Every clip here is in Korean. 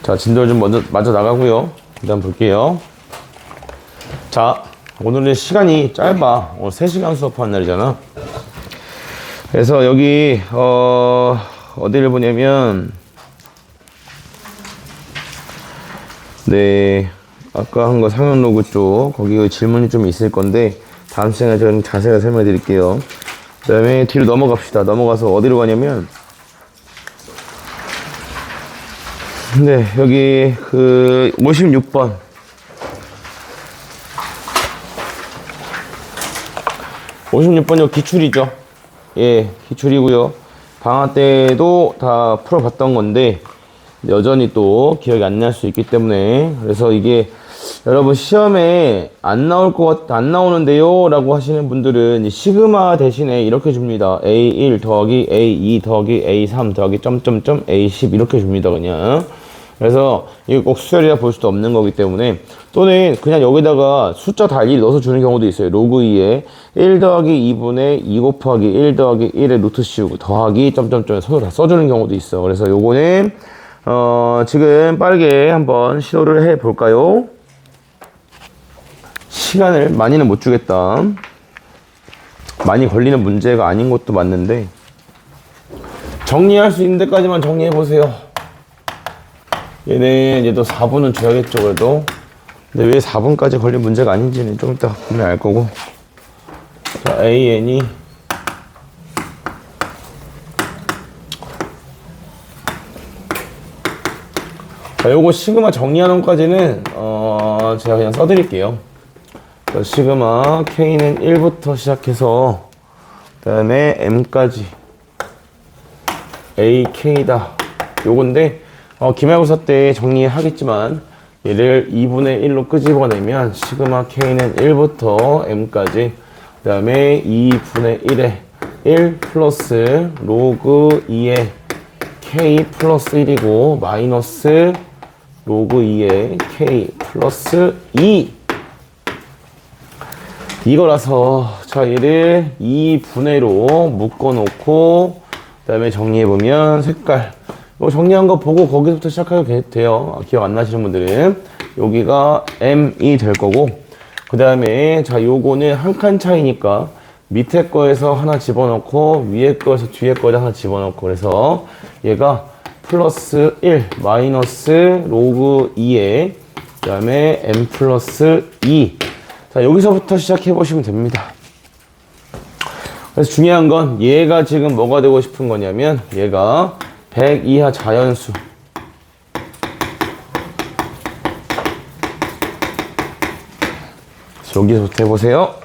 자, 진도를 좀 마저 나가고요. 일단 볼게요. 자, 오늘은 시간이 짧아. 오늘 3시간 수업하는 날이잖아. 그래서 여기 어디를 보냐면, 네, 아까 한 거 상용 로그 쪽, 거기 질문이 좀 있을 건데 다음 시간에 좀 자세히 설명해 드릴게요. 그 다음에 뒤로 넘어갑시다. 넘어가서 어디로 가냐면, 네, 여기 그 56번 56번이 기출이죠. 예, 기출이고요. 방학 때도 다 풀어봤던 건데 여전히 또 기억이 안 날 수 있기 때문에, 그래서 이게 여러분 시험에 안 나오는데요 라고 하시는 분들은 이 시그마 대신에 이렇게 줍니다. A1 더하기 A2 더하기 A3 더하기 점점점 A10 이렇게 줍니다. 그냥. 그래서 이거 꼭 수열이라 볼 수도 없는 거기 때문에, 또는 그냥 여기다가 숫자 달리 넣어서 주는 경우도 있어요. 로그 2에 1 더하기 2분의 2 곱하기 1 더하기 1의 루트 씌우고 더하기 점점점에 손으로 다 써주는 경우도 있어. 그래서 요거는 지금 빠르게 한번 시도를 해 볼까요? 시간을 많이는 못 주겠다. 많이 걸리는 문제가 아닌 것도 맞는데 정리할 수 있는 데까지만 정리해 보세요. 얘도 4분은 줘야겠죠. 그래도 근데 왜 4분까지 걸린 문제가 아닌지는 좀 이따 보면 알 거고. 자, AN이 자, 요거 시그마 정리하는 것까지는 제가 그냥 써드릴게요. 자, 시그마 K는 1부터 시작해서 그 다음에 M까지 AK다 요건데, 기말고사 때 정리하겠지만 얘를 2분의 1로 끄집어내면 시그마 K는 1부터 M까지, 그 다음에 2분의 1에 1 플러스 로그 2에 K 플러스 1이고 마이너스 로그 2에 K 플러스 2 이거라서, 자, 얘를 2분의로 묶어놓고 그 다음에 정리해보면 색깔 이거 정리한 거 보고 거기서부터 시작해도 돼요. 기억 안 나시는 분들은 여기가 M이 될 거고, 그 다음에 자, 요거는 한 칸 차이니까 밑에 거에서 하나 집어넣고 위에 거에서 뒤에 거에다 하나 집어넣고, 그래서 얘가 플러스 1 마이너스 로그 2에 그 다음에 M 플러스 2. 자, 여기서부터 시작해 보시면 됩니다. 그래서 중요한 건 얘가 지금 뭐가 되고 싶은 거냐면 얘가 100 이하 자연수. 여기서부터 해보세요.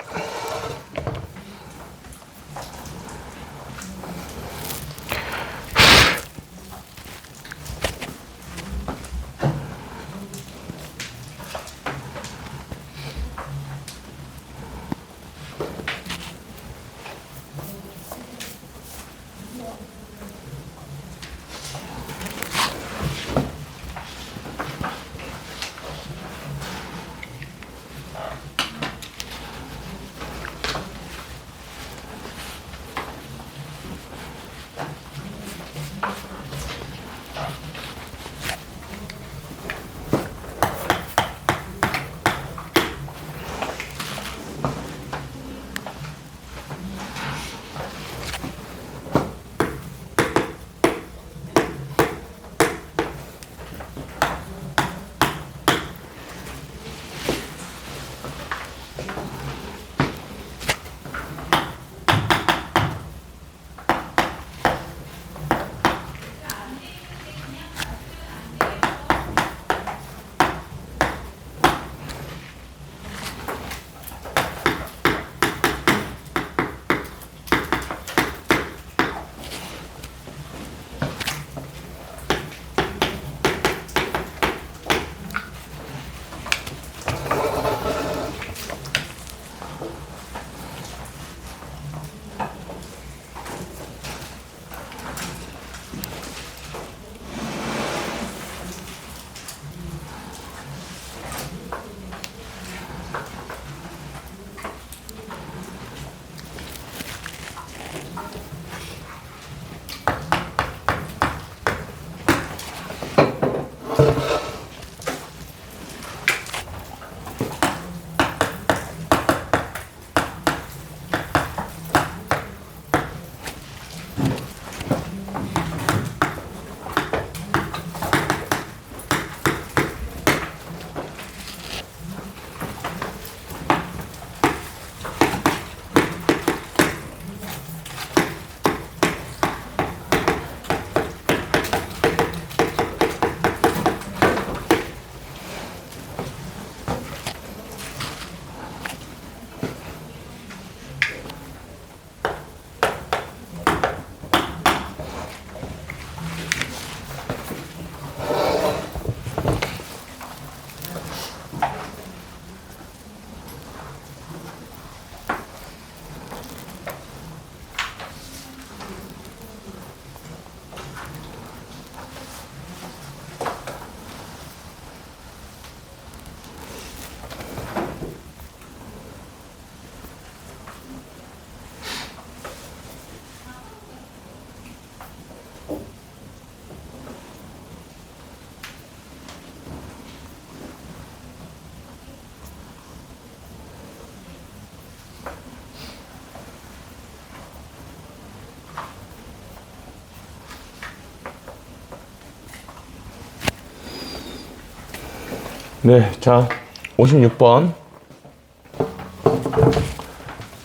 네, 자, 56번.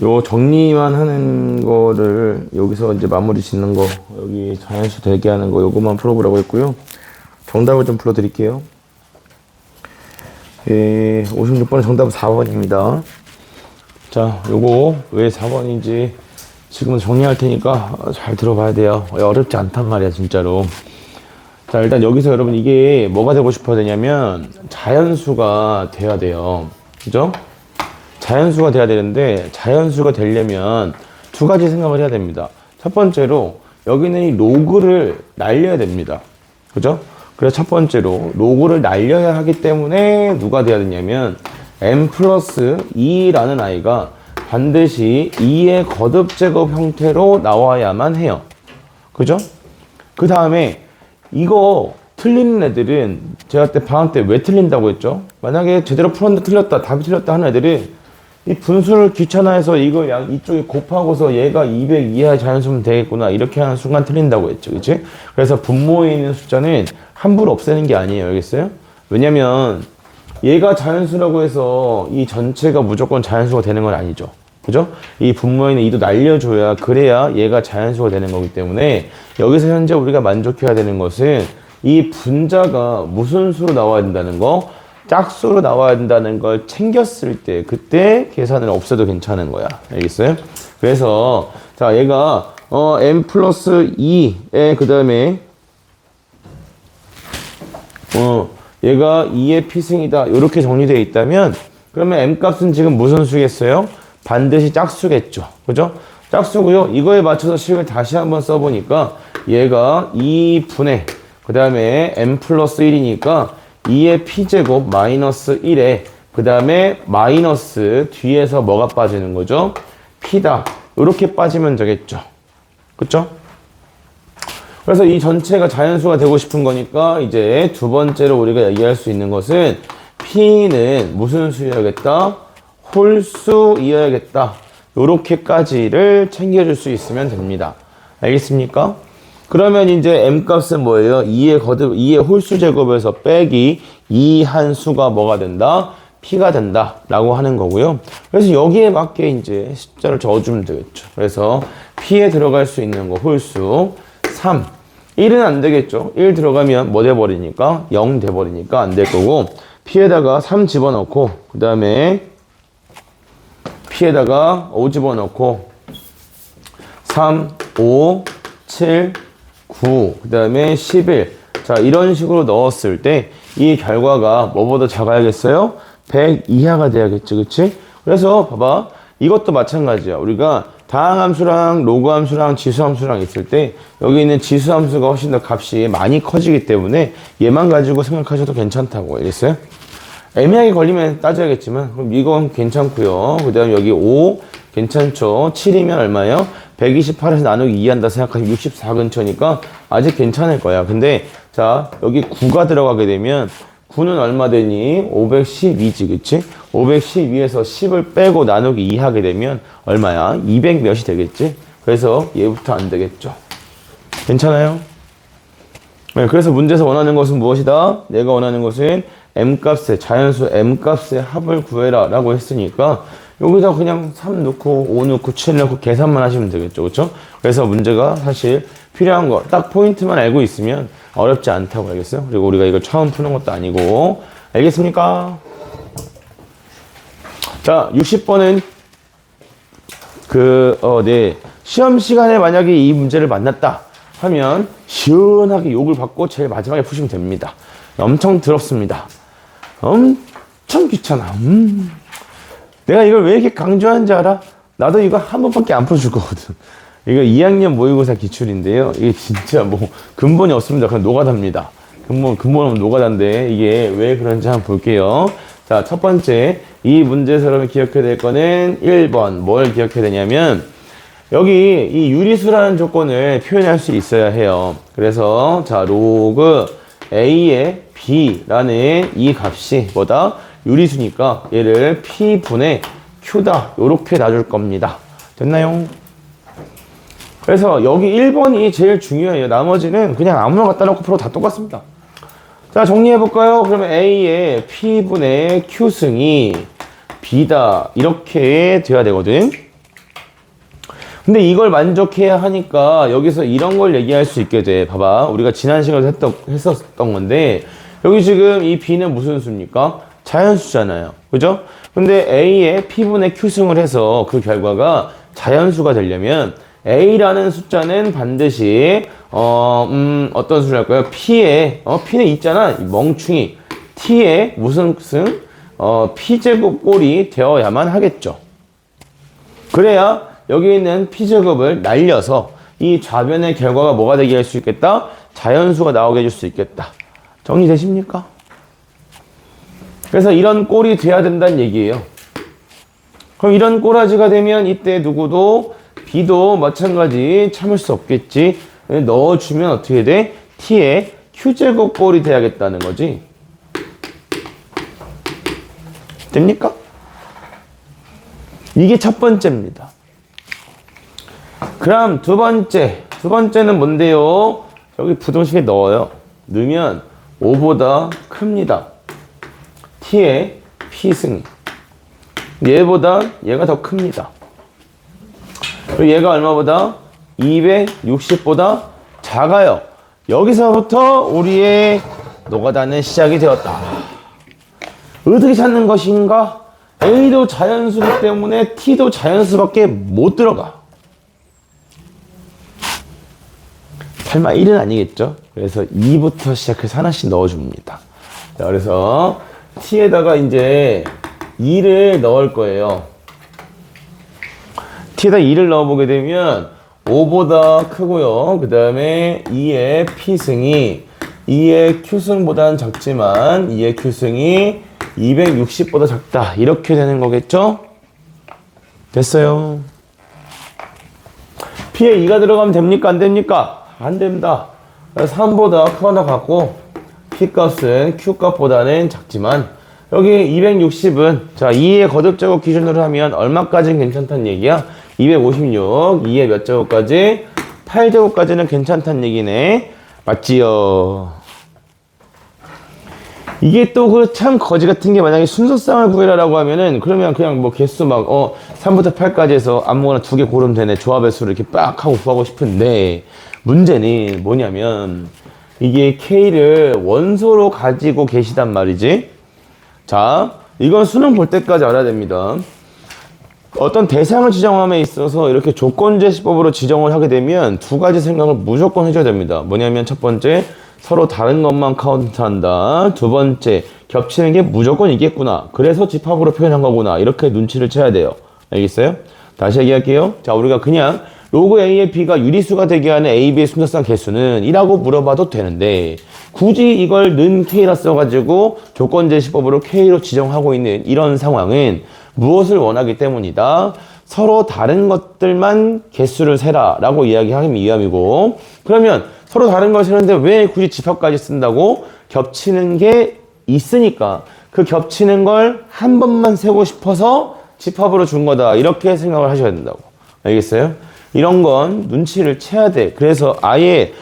요 정리만 하는 거를 여기서 이제 마무리 짓는 거, 여기 자연수 대기하는 거, 요거만 풀어보라고 했고요. 정답을 좀 불러드릴게요. 예, 56번의 정답은 4번입니다. 자, 요거 왜 4번인지 지금은 정리할 테니까 잘 들어봐야 돼요. 어렵지 않단 말이야, 진짜로. 자, 일단 여기서 여러분 이게 뭐가 되고 싶어야 되냐면 자연수가 돼야 돼요. 그죠? 자연수가 돼야 되는데 자연수가 되려면 두 가지 생각을 해야 됩니다. 첫 번째로 여기는 이 로그를 날려야 됩니다. 그죠? 그래서 첫 번째로 로그를 날려야 하기 때문에 누가 돼야 되냐면 m 플러스 2라는 아이가 반드시 2의 거듭 제곱 형태로 나와야만 해요. 그죠? 그 다음에 이거 틀리는 애들은 제가 그때 방학 때 왜 틀린다고 했죠? 만약에 제대로 풀었는데 틀렸다, 답이 틀렸다 하는 애들은 이 분수를 귀찮아해서 이걸 이쪽에 곱하고서 얘가 200 이하의 자연수면 되겠구나 이렇게 하는 순간 틀린다고 했죠. 그치? 그래서 분모에 있는 숫자는 함부로 없애는 게 아니에요. 알겠어요? 왜냐면 얘가 자연수라고 해서 이 전체가 무조건 자연수가 되는 건 아니죠. 그죠? 이 분모에 있는 2도 날려줘야 그래야 얘가 자연수가 되는 거기 때문에 여기서 현재 우리가 만족해야 되는 것은 이 분자가 무슨 수로 나와야 된다는 거, 짝수로 나와야 된다는 걸 챙겼을 때 그때 계산을 없애도 괜찮은 거야. 알겠어요? 그래서 자 얘가 m 플러스 2에 그 다음에 얘가 2의 피승이다 이렇게 정리되어 있다면 그러면 m 값은 지금 무슨 수겠어요? 반드시 짝수겠죠. 그죠? 짝수고요. 이거에 맞춰서 식을 다시 한번 써보니까 얘가 2분의 그 다음에 m 플러스 1이니까 2의 p제곱 마이너스 1에 그 다음에 마이너스 뒤에서 뭐가 빠지는 거죠? p다. 이렇게 빠지면 되겠죠. 그쵸? 그래서 이 전체가 자연수가 되고 싶은 거니까 이제 두 번째로 우리가 얘기할 수 있는 것은 p는 무슨 수여야겠다? 홀수이어야겠다. 요렇게까지를 챙겨줄 수 있으면 됩니다. 알겠습니까? 그러면 이제 m 값은 뭐예요? 2의 홀수 제곱에서 빼기 2 한 수가 뭐가 된다? p가 된다 라고 하는 거고요. 그래서 여기에 맞게 이제 숫자를 적어주면 되겠죠. 그래서 p에 들어갈 수 있는 거 홀수 3. 1은 안 되겠죠. 1 들어가면 뭐 돼버리니까 0 돼버리니까 안 될 거고 p에다가 3 집어넣고 그 다음에 p에다가 5 집어넣고 3, 5, 7, 9, 그 다음에 11. 자, 이런 식으로 넣었을 때 이 결과가 뭐보다 작아야겠어요? 100 이하가 돼야겠지, 그치? 그래서 봐봐. 이것도 마찬가지야. 우리가 다항함수랑 로그함수랑 지수함수랑 있을 때 여기 있는 지수함수가 훨씬 더 값이 많이 커지기 때문에 얘만 가지고 생각하셔도 괜찮다고. 알겠어요? 애매하게 걸리면 따져야겠지만 그럼 이건 괜찮고요. 그 다음 여기 5 괜찮죠. 7이면 얼마예요? 128에서 나누기 2 한다 생각하시면 64 근처니까 아직 괜찮을 거야. 근데 자 여기 9가 들어가게 되면 9는 얼마 되니? 512지 그치? 512에서 10을 빼고 나누기 2 하게 되면 얼마야? 200 몇이 되겠지? 그래서 얘부터 안 되겠죠. 괜찮아요? 네, 그래서 문제에서 원하는 것은 무엇이다? 내가 원하는 것은 m값의 자연수 m값의 합을 구해라 라고 했으니까 여기다 그냥 3 넣고 5 넣고 7 넣고 계산만 하시면 되겠죠. 그렇죠? 그래서 문제가 사실 필요한 거 딱 포인트만 알고 있으면 어렵지 않다고 알겠어요? 그리고 우리가 이걸 처음 푸는 것도 아니고 알겠습니까? 자 60번은 네 시험 시간에 만약에 이 문제를 만났다 하면 시원하게 욕을 받고 제일 마지막에 푸시면 됩니다. 엄청 더럽습니다. 엄청 귀찮아. 내가 이걸 왜 이렇게 강조하는지 알아? 나도 이거 한 번밖에 안 풀어줄 거거든. 이거 2학년 모의고사 기출인데요. 이게 진짜 뭐 근본이 없습니다. 그냥 노가다입니다. 근본 없는 노가다인데 이게 왜 그런지 한번 볼게요. 자, 첫 번째 이 문제에서 여러분 기억해야 될 거는 1번 뭘 기억해야 되냐면 여기 이 유리수라는 조건을 표현할 수 있어야 해요. 그래서 자 로그 a의 b라는 이 값이 뭐다? 유리수니까 얘를 p분의 q다 요렇게 놔줄 겁니다. 됐나요? 그래서 여기 1번이 제일 중요해요. 나머지는 그냥 아무나 갖다 놓고 풀어도 다 똑같습니다. 자, 정리해볼까요? 그러면 A의 P분의 Q승이 B다. 이렇게 돼야 되거든. 근데 이걸 만족해야 하니까 여기서 이런 걸 얘기할 수 있게 돼. 봐봐. 우리가 지난 시간에 했었던 건데, 여기 지금 이 B는 무슨 수입니까? 자연수잖아요. 그죠? 근데 A의 P분의 Q승을 해서 그 결과가 자연수가 되려면 A라는 숫자는 반드시 어떤 수를 할까요? P는 있잖아. 멍충이. T의 무슨 승? P제곱 꼴이 되어야만 하겠죠. 그래야 여기 있는 P제곱을 날려서 이 좌변의 결과가 뭐가 되게 할 수 있겠다? 자연수가 나오게 해줄 수 있겠다. 정리되십니까? 그래서 이런 꼴이 돼야 된다는 얘기예요. 그럼 이런 꼬라지가 되면 이때 누구도 B도 마찬가지 참을 수 없겠지. 넣어주면 어떻게 돼? T의 Q제곱 꼴이 돼야겠다는 거지. 됩니까? 이게 첫 번째입니다. 그럼 두 번째는 뭔데요? 여기 부등식에 넣어요. 넣으면 5보다 큽니다. T의 P승. 얘보다 얘가 더 큽니다. 그리고 얘가 얼마보다? 260보다 작아요. 여기서부터 우리의 노가다는 시작이 되었다. 어떻게 찾는 것인가? A도 자연수이기 때문에 T도 자연수밖에 못 들어가. 설마 1은 아니겠죠? 그래서 2부터 시작해서 하나씩 넣어줍니다. 자, 그래서 T에다가 이제 2를 넣을 거예요. T에다 2를 넣어보게 되면 5보다 크고요. 그 다음에 2의 P승이 2의 Q승보다는 작지만 2의 Q승이 260보다 작다. 이렇게 되는 거겠죠? 됐어요. P에 2가 들어가면 됩니까? 안 됩니까? 안 됩니다. 3보다 크거나 같고 P값은 Q값보다는 작지만 여기 260은 자 2의 거듭제곱 기준으로 하면 얼마까지는 괜찮다는 얘기야? 256, 2의 몇 제곱까지? 8제곱까지는 괜찮다는 얘기네. 맞지요? 이게 또 그 참 거지 같은 게 만약에 순서쌍을 구해라라고 하면은 그러면 그냥 뭐 개수 막 3부터 8까지 해서 아무거나 2개 고르면 되네. 조합의 수를 이렇게 빡 하고 구하고 싶은데 문제는 뭐냐면 이게 K를 원소로 가지고 계시단 말이지. 자, 이건 수능 볼 때까지 알아야 됩니다. 어떤 대상을 지정함에 있어서 이렇게 조건제시법으로 지정을 하게 되면 두 가지 생각을 무조건 해줘야 됩니다. 뭐냐면 첫 번째, 서로 다른 것만 카운트한다. 두 번째, 겹치는 게 무조건 있겠구나. 그래서 집합으로 표현한 거구나. 이렇게 눈치를 채야 돼요. 알겠어요? 다시 얘기할게요. 자, 우리가 그냥 로그 A의 B가 유리수가 되게 하는 A, B의 순서상 개수는 1라고 물어봐도 되는데 굳이 이걸 는 K라 써가지고 조건제시법으로 K로 지정하고 있는 이런 상황은 무엇을 원하기 때문이다. 서로 다른 것들만 개수를 세라 라고 이야기하면 이함이고, 그러면 서로 다른 걸 세는데 왜 굳이 집합까지 쓴다고? 겹치는 게 있으니까 그 겹치는 걸 한 번만 세고 싶어서 집합으로 준 거다. 이렇게 생각을 하셔야 된다고. 알겠어요? 이런 건 눈치를 채야 돼. 그래서 아예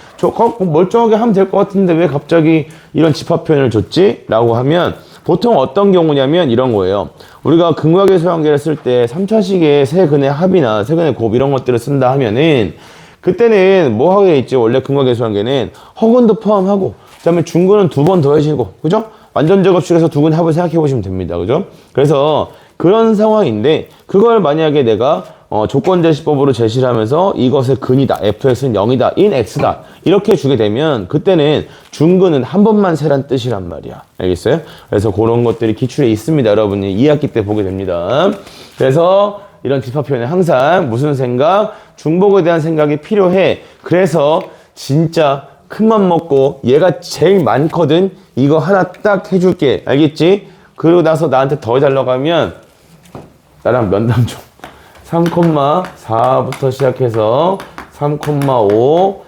멀쩡하게 하면 될 것 같은데 왜 갑자기 이런 집합 표현을 줬지? 라고 하면 보통 어떤 경우냐면 이런 거예요. 우리가 근과계수관계를 쓸 때 3차식의 세근의 합이나 세근의 곱 이런 것들을 쓴다 하면은 그때는 뭐 하게 있죠? 원래 근과계수관계는 허근도 포함하고 그다음에 중근은 2번 더해지고, 그죠? 완전 제곱식에서 두 근의 합을 생각해 보시면 됩니다. 그죠? 그래서 그런 상황인데 그걸 만약에 내가 조건제시법으로 제시를 하면서 이것의 근이다, fx는 0이다, in x다 이렇게 주게 되면 그때는 중근은 한 번만 세란 뜻이란 말이야. 알겠어요? 그래서 그런 것들이 기출에 있습니다. 여러분이 2학기 때 보게 됩니다. 그래서 이런 집합 표현에 항상 무슨 생각? 중복에 대한 생각이 필요해. 그래서 진짜 큰맘 먹고 얘가 제일 많거든. 이거 하나 딱 해줄게. 알겠지? 그러고 나서 나한테 더 해달라고 하면 나랑 면담 좀. 3,4부터 시작해서 3,5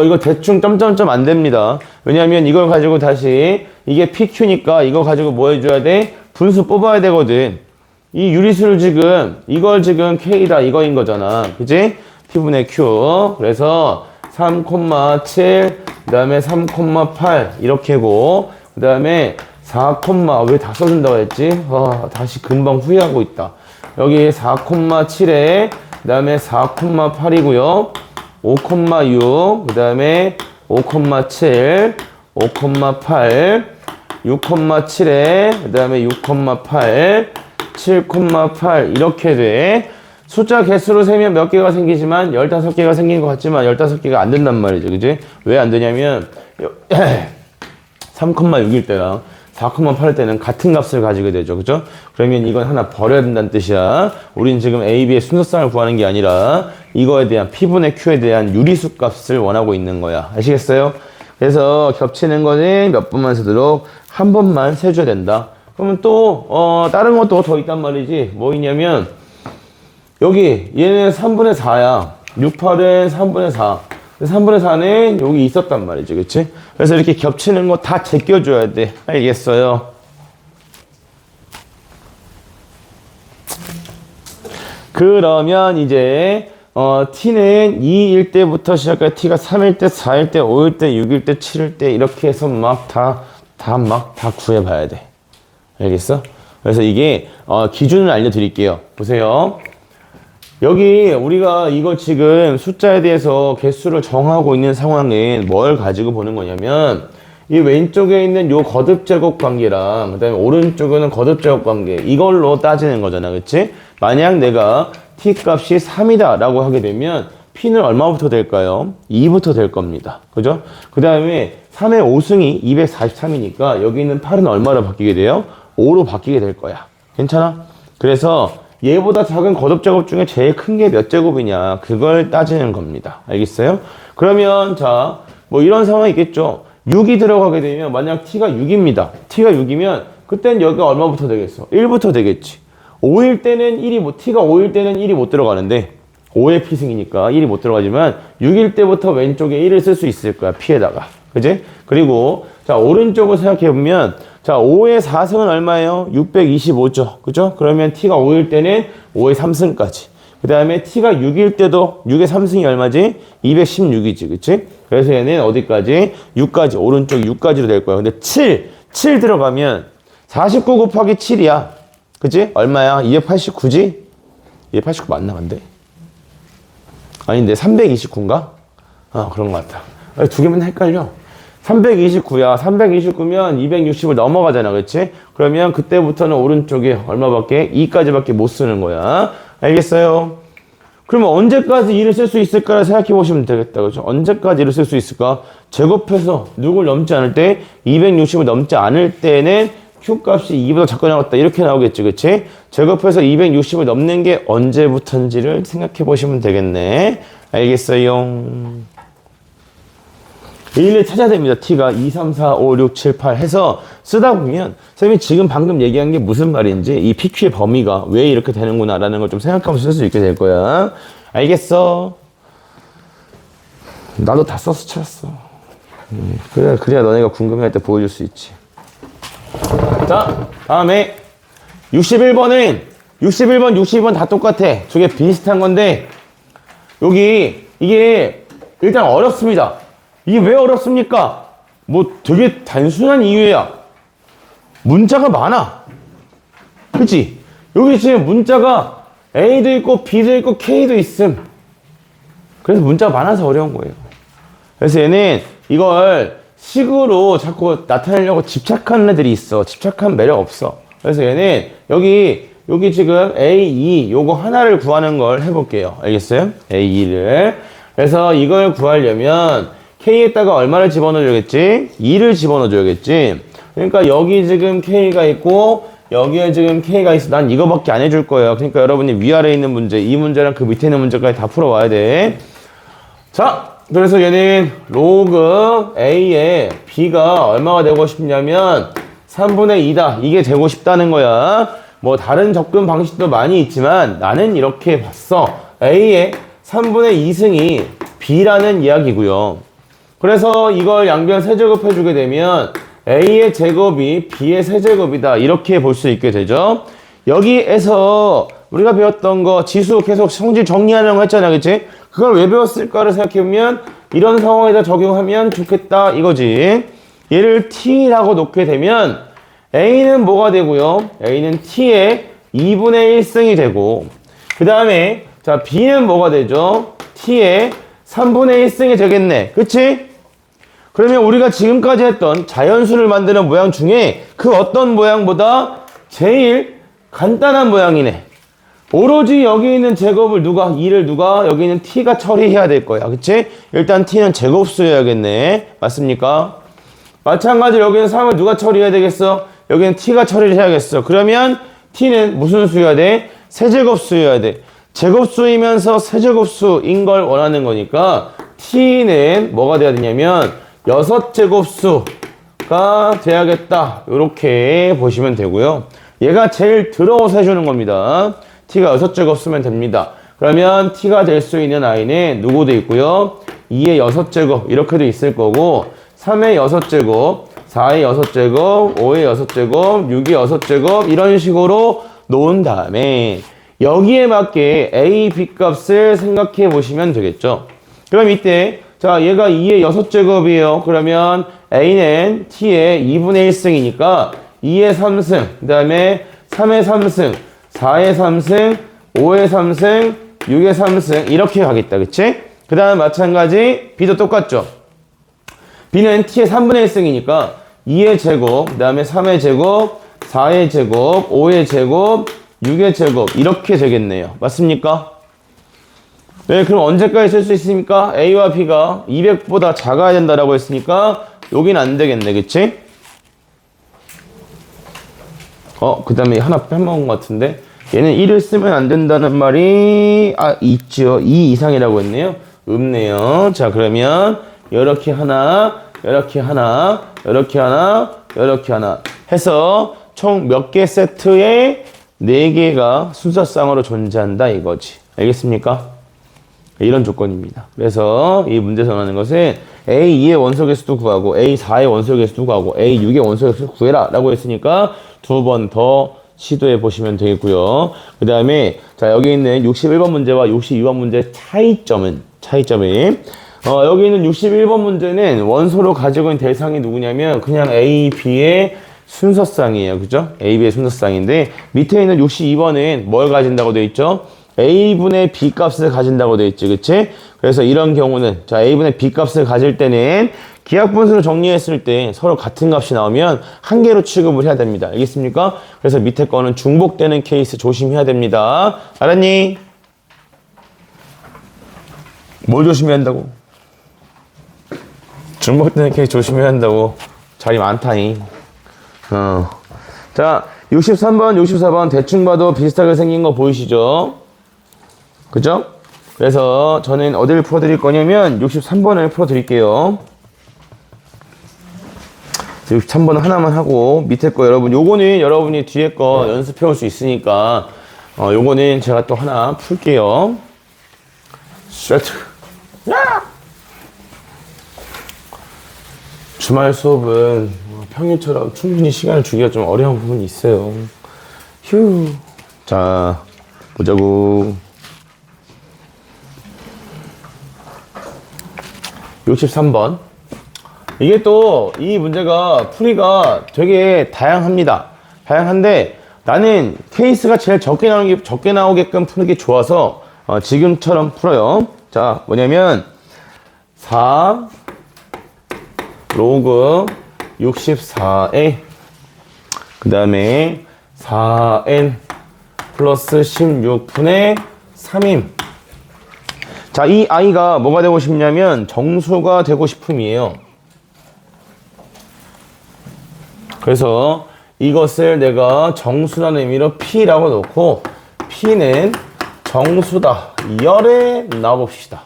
이거 대충 점점점 안 됩니다. 왜냐면 이걸 가지고 다시 이게 PQ니까 이거 가지고 뭐 해줘야 돼? 분수 뽑아야 되거든. 이 유리수를 지금 이걸 지금 K다 이거인 거잖아. 그치? P분의 Q. 그래서 3,7 그 다음에 3,8 이렇게고 그 다음에 4, 왜 다 써준다고 했지? 다시 금방 후회하고 있다. 여기 4,7에 그 다음에 4,8이고요. 5,6, 그 다음에 5,7, 5,8, 6,7에 그 다음에 6,8, 7,8 이렇게 돼. 숫자 개수로 세면 몇 개가 생기지만 15개가 생긴 것 같지만 15개가 안 된단 말이죠. 그지? 왜 안 되냐면 3,6일 때랑 4,8일 때는 같은 값을 가지게 되죠. 그죠? 그러면 이건 하나 버려야 된다는 뜻이야. 우린 지금 A, B의 순서쌍을 구하는 게 아니라 이거에 대한 P분의 Q에 대한 유리수 값을 원하고 있는 거야. 아시겠어요? 그래서 겹치는 거는 몇 번만 세도록 한 번만 세줘야 된다. 그러면 또 다른 것도 더 있단 말이지. 뭐 있냐면 여기 얘는 3분의 4야. 6, 8은 3분의 4. 3분의 4는 여기 있었단 말이지. 그치? 그래서 이렇게 겹치는 거 다 제껴줘야 돼. 알겠어요? 그러면 이제 t는 2일 때부터 시작해 t가 3일 때, 4일 때, 5일 때, 6일 때, 7일 때 이렇게 해서 막 다 구해봐야 돼. 알겠어? 그래서 이게 기준을 알려드릴게요. 보세요. 여기 우리가 이거 지금 숫자에 대해서 개수를 정하고 있는 상황엔 뭘 가지고 보는 거냐면 이 왼쪽에 있는 요 거듭제곱 관계랑 그 다음에 오른쪽에는 거듭제곱 관계 이걸로 따지는 거잖아. 그치? 만약 내가 t 값이 3이다 라고 하게 되면 p는 얼마부터 될까요? 2부터 될 겁니다. 그죠? 그 다음에 3의 5승이 243이니까 여기 있는 8은 얼마로 바뀌게 돼요? 5로 바뀌게 될 거야. 괜찮아? 그래서 얘보다 작은 거듭제곱 중에 제일 큰 게 몇 제곱이냐 그걸 따지는 겁니다. 알겠어요? 그러면 자 뭐 이런 상황이 있겠죠. 6이 들어가게 되면 만약 t가 6입니다. t가 6이면 그땐 여기가 얼마부터 되겠어? 1부터 되겠지. 5일 때는 1이 t가 5일 때는 1이 못 들어가는데 5의 p승이니까 1이 못 들어가지만 6일 때부터 왼쪽에 1을 쓸 수 있을 거야. p에다가. 그지? 그리고 자 오른쪽을 생각해보면 자 5의 4승은 얼마예요? 625죠. 그죠? 그러면 t가 5일 때는 5의 3승까지. 그 다음에 t가 6일 때도 6의 3승이 얼마지? 216이지. 그치? 그래서 얘는 어디까지? 6까지. 오른쪽 6까지로 될 거야. 근데 7 들어가면 49 곱하기 7이야. 그치? 얼마야? 289지? 289 맞나 근데? 아닌데 329인가? 그런 것 같아. 두 개만 헷갈려. 329야. 329면 260을 넘어가잖아. 그치? 그러면 그때부터는 오른쪽에 얼마밖에? 2까지밖에 못 쓰는 거야. 알겠어요? 그러면 언제까지 2를 쓸 수 있을까 생각해 보시면 되겠다. 그죠? 언제까지 2를 쓸 수 있을까? 제곱해서 누굴 넘지 않을 때, 260을 넘지 않을 때는 Q 값이 2보다 작게 나왔다. 이렇게 나오겠지. 그치? 제곱해서 260을 넘는 게 언제부터인지를 생각해 보시면 되겠네. 알겠어요? 1을 찾아야 됩니다. t가 2, 3, 4, 5, 6, 7, 8 해서 쓰다 보면 선생님이 지금 방금 얘기한 게 무슨 말인지 이 PQ의 범위가 왜 이렇게 되는구나 라는 걸 좀 생각하면서 쓸 수 있게 될 거야. 알겠어? 나도 다 써서 찾았어. 그래야 너네가 궁금해할 때 보여줄 수 있지. 자, 다음에 61번은 61번, 62번 다 똑같아. 저게 비슷한 건데 여기 이게 일단 어렵습니다. 이게 왜 어렵습니까? 뭐 되게 단순한 이유야. 문자가 많아. 그치? 여기 지금 문자가 A도 있고 B도 있고 K도 있음. 그래서 문자가 많아서 어려운 거예요. 그래서 얘는 이걸 식으로 자꾸 나타내려고 집착하는 애들이 있어. 집착한 매력 없어. 그래서 얘는 여기 지금 A2 요거 하나를 구하는 걸 해볼게요. 알겠어요? A2를. 그래서 이걸 구하려면 K에다가 얼마를 집어넣어줘야겠지? 2를 집어넣어줘야겠지? 그러니까 여기 지금 K가 있고 여기에 지금 K가 있어. 난 이거밖에 안 해줄 거예요. 그러니까 여러분이 위아래에 있는 문제, 이 문제랑 그 밑에 있는 문제까지 다 풀어와야 돼. 자, 그래서 얘는 로그 A에 B가 얼마가 되고 싶냐면 3분의 2다. 이게 되고 싶다는 거야. 뭐 다른 접근 방식도 많이 있지만 나는 이렇게 봤어. A의 3분의 2승이 B라는 이야기고요. 그래서 이걸 양변 세제곱 해주게 되면 A의 제곱이 B의 세제곱이다. 이렇게 볼 수 있게 되죠. 여기에서 우리가 배웠던 거 지수 계속 성질 정리하는 거 했잖아. 그치? 그걸 왜 배웠을까를 생각해보면 이런 상황에다 적용하면 좋겠다 이거지. 얘를 t라고 놓게 되면 a는 뭐가 되고요? a는 t의 2분의 1승이 되고 그 다음에 자 b는 뭐가 되죠? t의 3분의 1승이 되겠네. 그치? 그러면 우리가 지금까지 했던 자연수를 만드는 모양 중에 그 어떤 모양보다 제일 간단한 모양이네. 오로지 여기 있는 제곱을 여기 있는 t가 처리해야 될 거야. 그치? 일단 t는 제곱수여야겠네. 맞습니까? 마찬가지로 여기는 3을 누가 처리해야 되겠어? 여기는 t가 처리를 해야겠어. 그러면 t는 무슨 수여야 돼? 세제곱수여야 돼. 제곱수이면서 세제곱수인 걸 원하는 거니까 t는 뭐가 돼야 되냐면 6제곱수가 돼야겠다. 이렇게 보시면 되고요. 얘가 제일 들어서 해주는 겁니다. t가 6제곱수면 됩니다. 그러면 t가 될 수 있는 i는 누구 돼 있고요? 2의 6제곱 이렇게도 있을 거고 3의 6제곱, 4의 6제곱, 5의 6제곱, 6의 6제곱 이런 식으로 놓은 다음에 여기에 맞게 a, b 값을 생각해 보시면 되겠죠. 그럼 이때 자 얘가 2의 6제곱이에요. 그러면 a는 t의 2분의 1승이니까 2의 3승, 그 다음에 3의 3승, 4의 3승, 5의 3승, 6의 3승 이렇게 가겠다. 그치? 그 다음 마찬가지 b도 똑같죠. b는 t의 3분의 1승이니까 2의 제곱, 그 다음에 3의 제곱, 4의 제곱, 5의 제곱, 6의 제곱 이렇게 되겠네요. 맞습니까? 네, 그럼 언제까지 쓸 수 있습니까? a와 b가 200보다 작아야 된다라고 했으니까 여긴 안 되겠네. 그치? 그 다음에 하나 빼먹은 것 같은데 얘는 1을 쓰면 안 된다는 말이 있죠. 2 이상이라고 했네요. 없네요. 자 그러면 이렇게 하나, 이렇게 하나, 이렇게 하나, 이렇게 하나 해서 총 몇 개 세트에 4개가 순서상으로 존재한다 이거지. 알겠습니까? 이런 조건입니다. 그래서 이 문제에서 말하는 것은 A2의 원소개수도 구하고 A4의 원소개수도 구하고 A6의 원소개수도 구해라 라고 했으니까 2번 더 시도해 보시면 되겠고요. 그 다음에 자 여기 있는 61번 문제와 62번 문제의 차이점이 여기 있는 61번 문제는 원소로 가지고 있는 대상이 누구냐면 그냥 A, B의 순서쌍이에요. 그죠? A, B의 순서쌍인데 밑에 있는 62번은 뭘 가진다고 되어 있죠? A분의 B 값을 가진다고 되어 있지. 그치? 그래서 이런 경우는 자 A분의 B 값을 가질 때는 기하분수로 정리했을 때 서로 같은 값이 나오면 한 개로 취급을 해야 됩니다. 알겠습니까? 그래서 밑에 거는 중복되는 케이스 조심해야 됩니다. 알았니? 뭘 조심해야 한다고? 중복되는 케이스 조심해야 한다고. 자리 많다니. 자 63번, 64번 대충 봐도 비슷하게 생긴 거 보이시죠? 그죠? 그래서 저는 어디를 풀어드릴 거냐면 63번을 풀어드릴게요. 63번 하나만 하고 밑에 거 요거는 여러분이 뒤에 거 연습해 올 수 있으니까 요거는 제가 또 하나 풀게요. 쉐트. 주말 수업은 평일처럼 충분히 시간을 주기가 좀 어려운 부분이 있어요. 휴. 자, 보자고. 63번. 이게 또 이 문제가 풀이가 되게 다양합니다. 다양한데 나는 케이스가 제일 적게 나오게끔 푸는 게 좋아서 지금처럼 풀어요. 자, 뭐냐면 4 로그 64에 그 다음에 4n 플러스 16분의 3임. 자, 이 i가 뭐가 되고 싶냐면 정수가 되고 싶음이에요. 그래서 이것을 내가 정수라는 의미로 p라고 놓고 p는 정수다. 열에 놔봅시다.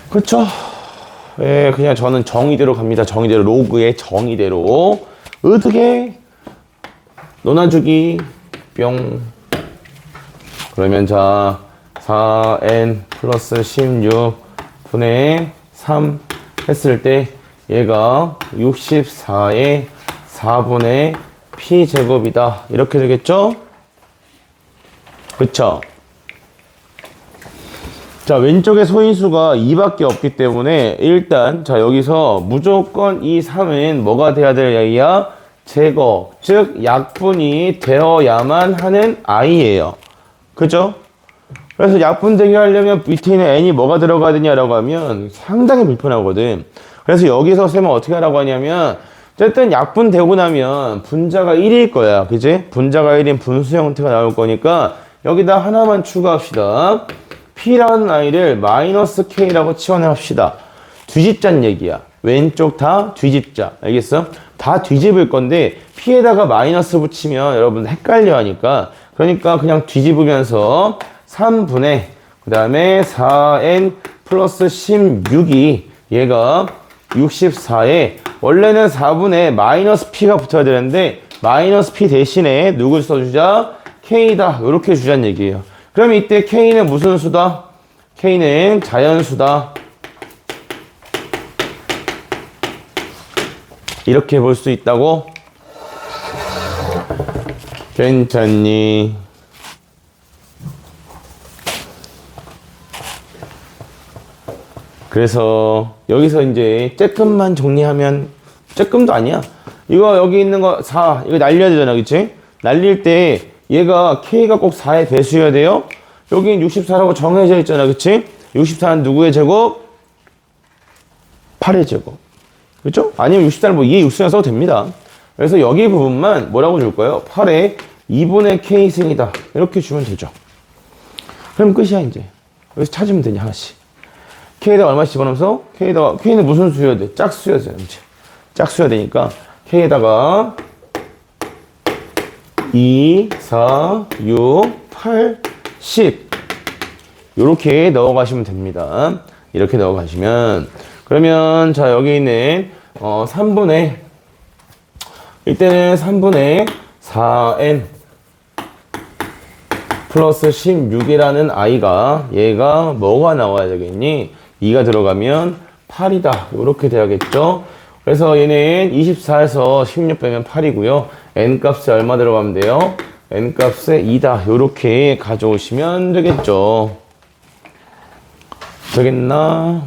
그렇죠? 예, 그냥 저는 정의대로 갑니다. 정의대로, 로그의 정의대로. 어떻게 논아주기 뿅. 그러면 자 4n 플러스 16분의 3 했을 때 얘가 64의 4분의 p제곱이다. 이렇게 되겠죠? 그쵸? 자, 왼쪽에 소인수가 2밖에 없기 때문에 일단 자, 여기서 무조건 이 3은 뭐가 돼야 될 a야? 제거, 즉 약분이 되어야만 하는 i예요. 그죠? 그래서 약분되게 하려면 밑에 있는 n이 뭐가 들어가야 되냐라고 하면 상당히 불편하거든. 그래서 여기서 쌤은 어떻게 하라고 하냐면 어쨌든 약분되고 나면 분자가 1일 거야. 그지? 분자가 1인 분수 형태가 나올 거니까 여기다 하나만 추가합시다. P라는 i를 마이너스 K라고 치환합시다. 뒤집자는 얘기야. 왼쪽 다 뒤집자. 알겠어? 다 뒤집을 건데 P에다가 마이너스 붙이면 여러분 헷갈려 하니까 그러니까 그냥 뒤집으면서 3분의 그 다음에 4n 플러스 16이 얘가 64에 원래는 4분의 마이너스 P가 붙어야 되는데 마이너스 P 대신에 누굴 써주자? K다. 이렇게 주자는 얘기예요. 그럼 이때 K는 무슨 수다? K는 자연수다. 이렇게 볼 수 있다고? 괜찮니? 그래서 여기서 이제 쬐끔만 정리하면 쬐끔도 아니야. 이거 여기 있는 거 4 이거 날려야 되잖아. 그치? 날릴 때 얘가 K가 꼭 4의 배수여야 돼요. 여긴 64라고 정해져 있잖아. 그치? 64는 누구의 제곱? 8의 제곱. 그쵸? 아니면 64는 뭐 2의 육승이라 써도 됩니다. 그래서 여기 부분만 뭐라고 줄까요? 8의 2분의 K승이다. 이렇게 주면 되죠. 그럼 끝이야 이제. 여기서 찾으면 되냐 하나씩. K에다가 얼마씩 집어넣어서 K는 무슨 수여야 돼? 짝수여야 돼. 짝수여야 되니까 K에다가 2, 4, 6, 8, 10 이렇게 넣어가시면 됩니다. 이렇게 넣어가시면 그러면 자 여기 있는 3분의 이때는 3분의 4n 플러스 16이라는 i가 얘가 뭐가 나와야 되겠니? 2가 들어가면 8이다. 이렇게 돼야겠죠? 그래서 얘는 24에서 16 빼면 8이고요. n값에 얼마 들어가면 돼요? n값에 2다. 이렇게 가져오시면 되겠죠. 되겠나?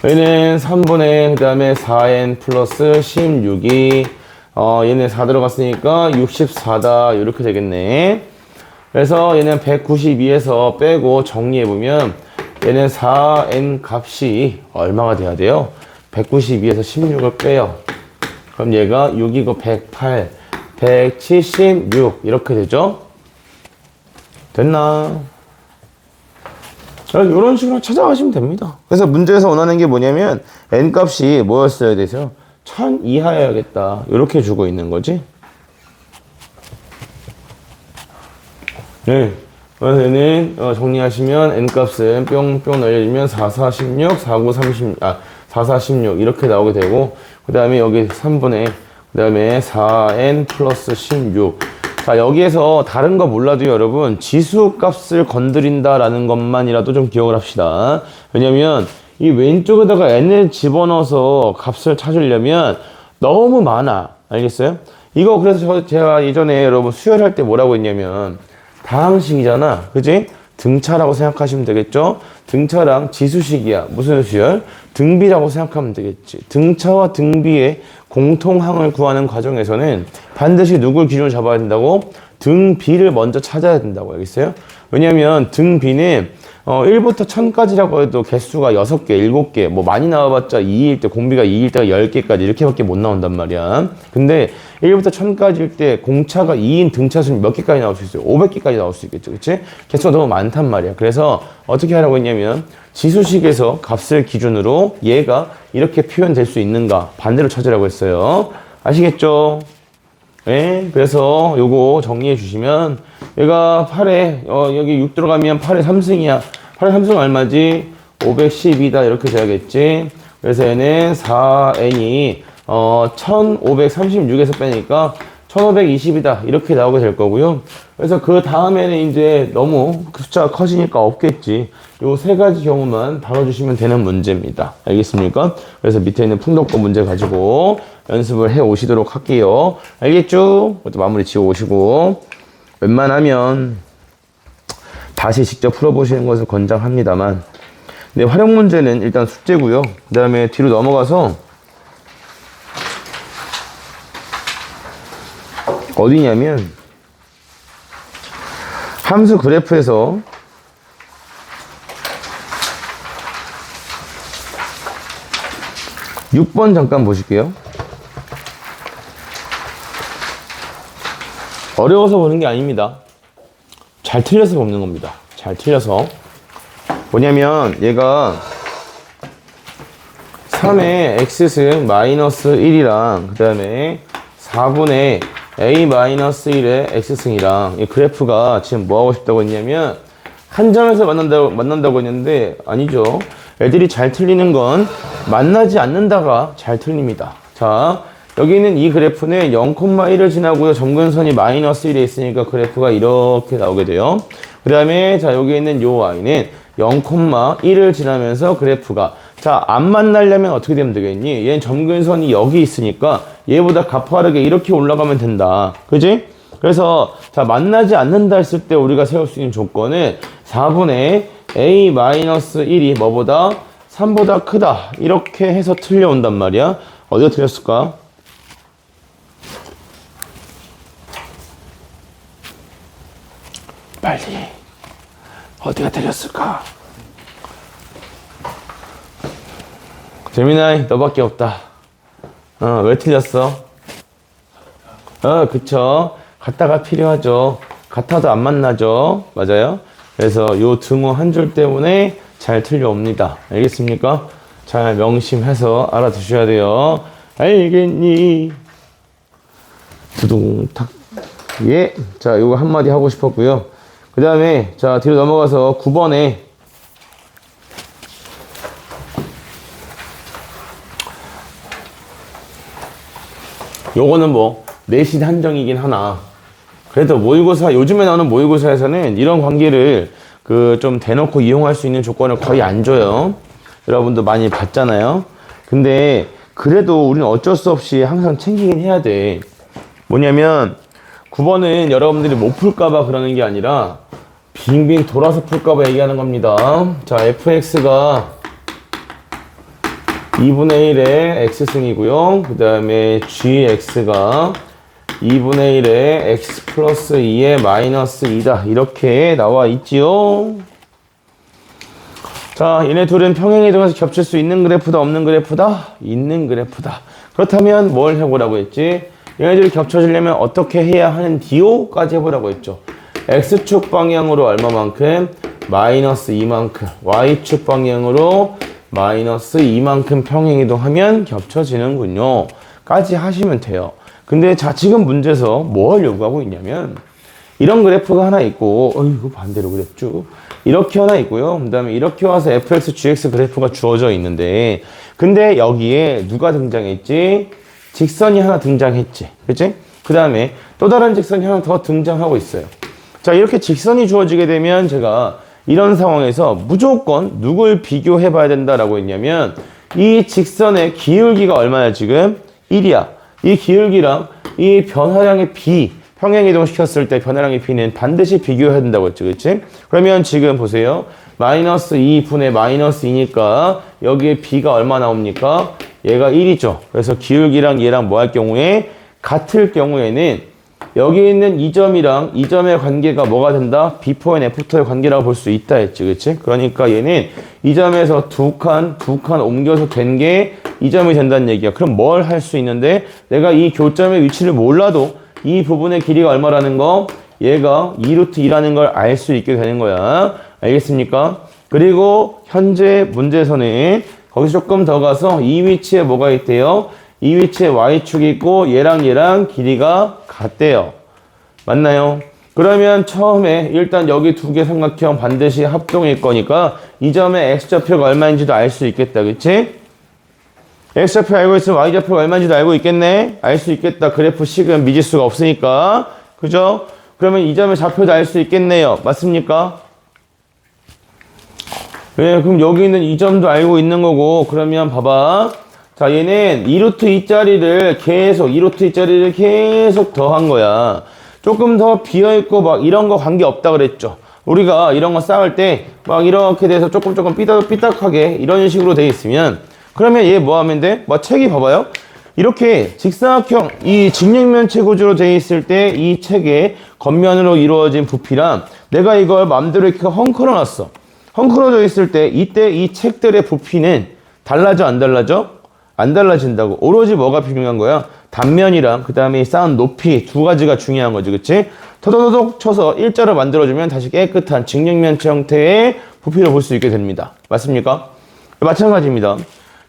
얘는 3분의 그 다음에 4n 플러스 16이 얘는 4 들어갔으니까 64다. 이렇게 되겠네. 그래서 얘는 192에서 빼고 정리해보면 얘는 4n 값이 얼마가 돼야 돼요? 192에서 16을 빼요. 그럼 얘가 6이고 108, 176 이렇게 되죠? 됐나? 이런 식으로 찾아가시면 됩니다. 그래서 문제에서 원하는 게 뭐냐면 n값이 뭐였어야 되죠? 1000 이하여야겠다. 이렇게 주고 있는 거지. 네. 그래서 얘는 정리하시면 n값은 뿅뿅 날려주면 4, 4, 16, 4, 9, 30, 4, 4, 16 이렇게 나오게 되고 그 다음에 여기 3분의 그 다음에 4n 플러스 16 자 여기에서 다른 거 몰라도 여러분 지수값을 건드린다라는 것만이라도 좀 기억을 합시다. 왜냐면 이 왼쪽에다가 n을 집어넣어서 값을 찾으려면 너무 많아. 알겠어요? 이거 그래서 제가 예전에 여러분 수열할 때 뭐라고 했냐면 다항식이잖아. 그지? 등차라고 생각하시면 되겠죠? 등차랑 지수식이야. 무슨 수열? 등비라고 생각하면 되겠지. 등차와 등비의 공통항을 구하는 과정에서는 반드시 누굴 기준으로 잡아야 된다고? 등비를 먼저 찾아야 된다고. 알겠어요? 왜냐면 등비는 1부터 1000까지라고 해도 개수가 6개, 7개, 뭐 많이 나와봤자 2일 때, 공비가 2일 때가 10개까지 이렇게밖에 못 나온단 말이야. 근데 1부터 1000까지일 때 공차가 2인 등차수는 몇 개까지 나올 수 있어요? 500개까지 나올 수 있겠죠. 그치? 개수가 너무 많단 말이야. 그래서 어떻게 하라고 했냐면 지수식에서 값을 기준으로 얘가 이렇게 표현될 수 있는가 반대로 찾으라고 했어요. 아시겠죠? 네, 그래서 요거 정리해 주시면 얘가 8에 여기 6 들어가면 8에 3승이야. 8에 3승 얼마지? 512다 이렇게 돼야겠지. 그래서 얘는 4n이 1536에서 빼니까 1520이다 이렇게 나오게 될 거고요. 그래서 그 다음에는 이제 너무 숫자가 커지니까 없겠지. 요 세 가지 경우만 다뤄주시면 되는 문제입니다. 알겠습니까? 그래서 밑에 있는 풍덕고 문제 가지고 연습을 해 오시도록 할게요. 알겠죠? 그것도 마무리 지어 오시고 웬만하면 다시 직접 풀어보시는 것을 권장합니다만, 네, 활용 문제는 일단 숙제고요. 그 다음에 뒤로 넘어가서 어디냐면 함수 그래프에서 6번 잠깐 보실게요. 어려워서 보는 게 아닙니다. 잘 틀려서 보는 겁니다. 잘 틀려서. 뭐냐면 얘가 3의 x승 마이너스 1이랑 그 다음에 4분의 a-1의 x승이랑 이 그래프가 지금 뭐 하고 싶다고 했냐면 한 점에서 만난다고 했는데 아니죠. 애들이 잘 틀리는 건 만나지 않는다가 잘 틀립니다. 자, 여기 있는 이 그래프는 0,1을 지나고요. 점근선이 마이너스 1에 있으니까 그래프가 이렇게 나오게 돼요. 그 다음에 자, 여기 있는 요 y는 0,1을 지나면서 그래프가 자, 안 만나려면 어떻게 되면 되겠니? 얘는 점근선이 여기 있으니까 얘보다 가파르게 이렇게 올라가면 된다. 그지? 그래서 자, 만나지 않는다 했을 때 우리가 세울 수 있는 조건은 4분의 a-1이 뭐보다 3보다 크다. 이렇게 해서 틀려온단 말이야. 어디가 틀렸을까? 빨리. 어디가 틀렸을까? 재민아, 너밖에 없다. 왜 틀렸어? 그쵸. 같다가 필요하죠. 같아도 안 만나죠. 맞아요. 그래서 요 등호 한 줄 때문에 잘 틀려옵니다. 알겠습니까? 잘 명심해서 알아두셔야 돼요. 알겠니? 두둥탁. 예. 자, 요거 한마디 하고 싶었고요. 그 다음에, 자, 뒤로 넘어가서 9번에 요거는 뭐, 내신 한정이긴 하나. 그래도 모의고사, 요즘에 나오는 모의고사에서는 이런 관계를 좀 대놓고 이용할 수 있는 조건을 거의 안 줘요. 여러분도 많이 봤잖아요. 근데 그래도 우리는 어쩔 수 없이 항상 챙기긴 해야 돼. 뭐냐면 9번은 여러분들이 못 풀까봐 그러는 게 아니라 빙빙 돌아서 풀까봐 얘기하는 겁니다. 자, fx가 2분의 1의 x승이고요. 그 다음에 gx가 2분의 1의 x 플러스 2의 마이너스 2다. 이렇게 나와 있지요. 자, 얘네 둘은 평행이동해서 겹칠 수 있는 그래프다, 없는 그래프다? 있는 그래프다. 그렇다면 뭘 해보라고 했지? 얘네들이 겹쳐지려면 어떻게 해야 하는디요까지 해보라고 했죠. x축 방향으로 얼마만큼? 마이너스 2만큼. y축 방향으로 마이너스 2만큼 평행이동하면 겹쳐지는군요. 까지 하시면 돼요. 근데 자, 지금 문제에서 뭘 요구하고 있냐면 이런 그래프가 하나 있고 이거 반대로 그랬죠. 이렇게 하나 있고요. 그 다음에 이렇게 와서 fx, gx 그래프가 주어져 있는데 근데 여기에 누가 등장했지? 직선이 하나 등장했지. 그치? 그 다음에 또 다른 직선이 하나 더 등장하고 있어요. 자, 이렇게 직선이 주어지게 되면 제가 이런 상황에서 무조건 누굴 비교해 봐야 된다라고 했냐면 이 직선의 기울기가 얼마야 지금? 1이야. 이 기울기랑 이 변화량의 b, 평행이동 시켰을 때 변화량의 b는 반드시 비교해야 된다고 했죠. 그치? 그러면 지금 보세요. 마이너스 2분의 마이너스 2니까 여기에 b가 얼마 나옵니까? 얘가 1이죠. 그래서 기울기랑 얘랑 뭐 할 경우에 같을 경우에는 여기 있는 이 점이랑 이 점의 관계가 뭐가 된다? b포 앤 f토의 관계라고 볼 수 있다 했지. 그치? 그러니까 얘는 이 점에서 두 칸 옮겨서 된 게 이 점이 된다는 얘기야. 그럼 뭘 할 수 있는데 내가 이 교점의 위치를 몰라도 이 부분의 길이가 얼마라는 거? 얘가 2루트 2라는 걸 알 수 있게 되는 거야. 알겠습니까? 그리고 현재 문제에서는 거기서 조금 더 가서 이 위치에 뭐가 있대요? 이 위치에 y축이 있고 얘랑 길이가 같대요. 맞나요? 그러면 처음에 일단 여기 두 개 삼각형 반드시 합동일 거니까 이 점의 x좌표가 얼마인지도 알 수 있겠다. 그치? x좌표 알고 있으면 y좌표가 얼마인지도 알고 있겠네? 알 수 있겠다. 그래프 식은 미지수가 없으니까. 그죠? 그러면 이 점의 좌표도 알 수 있겠네요. 맞습니까? 네, 그럼 여기 있는 이 점도 알고 있는 거고 그러면 봐봐. 자, 얘는 2루트 2짜리를 계속 2루트 2짜리를 계속 더한 거야. 조금 더 비어있고 막 이런 거 관계 없다 그랬죠. 우리가 이런 거 쌓을 때 막 이렇게 돼서 조금 삐딱하게 이런 식으로 돼 있으면 그러면 얘 뭐 하면 돼? 뭐 책이 봐봐요. 이렇게 직사각형 이 직육면체 구조로 되어 있을 때 이 책의 겉면으로 이루어진 부피랑 내가 이걸 마음대로 이렇게 헝클어 놨어. 헝클어져 있을 때 이때 이 책들의 부피는 달라져 안 달라져? 안 달라진다고. 오로지 뭐가 중요한 거야? 단면이랑 그 다음에 쌓은 높이 두 가지가 중요한 거지. 그치? 토도독 쳐서 일자로 만들어주면 다시 깨끗한 직육면체 형태의 부피를 볼 수 있게 됩니다. 맞습니까? 마찬가지입니다.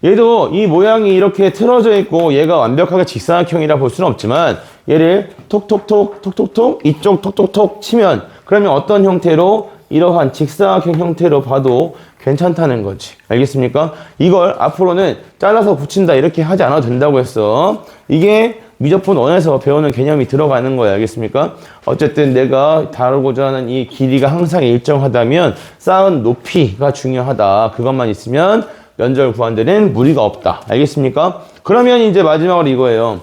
얘도 이 모양이 이렇게 틀어져 있고 얘가 완벽하게 직사각형이라 볼 수는 없지만 얘를 톡톡톡 이쪽 톡톡톡 치면 그러면 어떤 형태로 이러한 직사각형 형태로 봐도 괜찮다는 거지. 알겠습니까? 이걸 앞으로는 잘라서 붙인다 이렇게 하지 않아도 된다고 했어. 이게 미적분 1에서 배우는 개념이 들어가는 거야. 알겠습니까? 어쨌든 내가 다루고자 하는 이 길이가 항상 일정하다면 쌓은 높이가 중요하다. 그것만 있으면 면적을 구한 데는 무리가 없다. 알겠습니까? 그러면 이제 마지막으로 이거예요.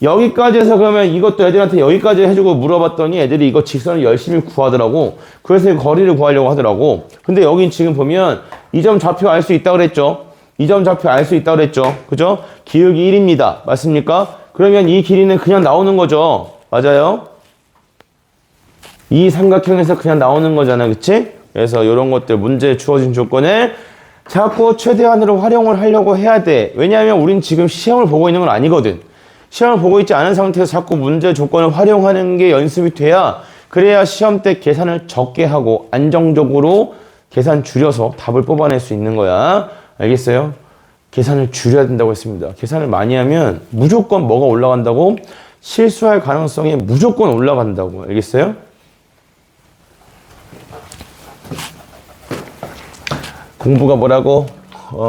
여기까지 해서 그러면 이것도 애들한테 여기까지 해주고 물어봤더니 애들이 이거 직선을 열심히 구하더라고. 그래서 거리를 구하려고 하더라고. 근데 여긴 지금 보면 이 점 좌표 알 수 있다 그랬죠? 이 점 좌표 알 수 있다 그랬죠? 그죠? 기울기 1입니다. 맞습니까? 그러면 이 길이는 그냥 나오는 거죠? 맞아요? 이 삼각형에서 그냥 나오는 거잖아. 그치? 그래서 이런 것들 문제에 주어진 조건을 자꾸 최대한으로 활용을 하려고 해야 돼. 왜냐하면 우린 지금 시험을 보고 있는 건 아니거든. 시험을 보고 있지 않은 상태에서 자꾸 문제 조건을 활용하는 게 연습이 돼야 그래야 시험 때 계산을 적게 하고 안정적으로 계산 줄여서 답을 뽑아낼 수 있는 거야. 알겠어요? 계산을 줄여야 된다고 했습니다. 계산을 많이 하면 무조건 뭐가 올라간다고? 실수할 가능성이 무조건 올라간다고. 알겠어요? 공부가 뭐라고?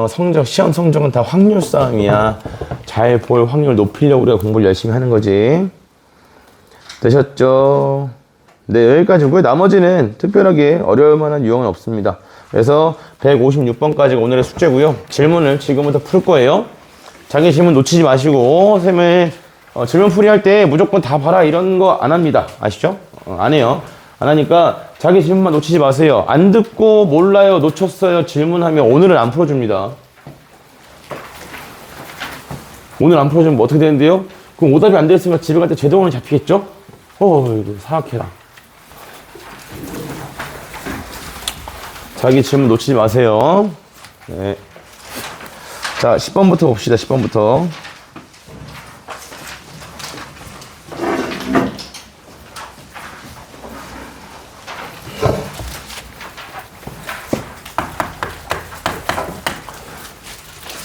성적, 시험 성적은 다 확률 싸움이야. 잘 볼 확률 높이려고 우리가 공부를 열심히 하는 거지. 되셨죠? 네, 여기까지고요. 나머지는 특별하게 어려울 만한 유형은 없습니다. 그래서 156번까지가 오늘의 숙제고요. 질문을 지금부터 풀 거예요. 자기 질문 놓치지 마시고 쌤을 질문 풀이할 때 무조건 다 봐라 이런 거 안 합니다. 아시죠? 안 해요. 안 하니까 자기 질문만 놓치지 마세요. 안 듣고 몰라요, 놓쳤어요 질문하면 오늘은 안 풀어줍니다. 오늘 안 풀어주면 뭐 어떻게 되는데요? 그럼 오답이 안 됐으면 집에 갈 때 제동원이 잡히겠죠? 이거 사악해라. 자기 질문 놓치지 마세요. 네. 자, 10번부터 봅시다. 10번부터.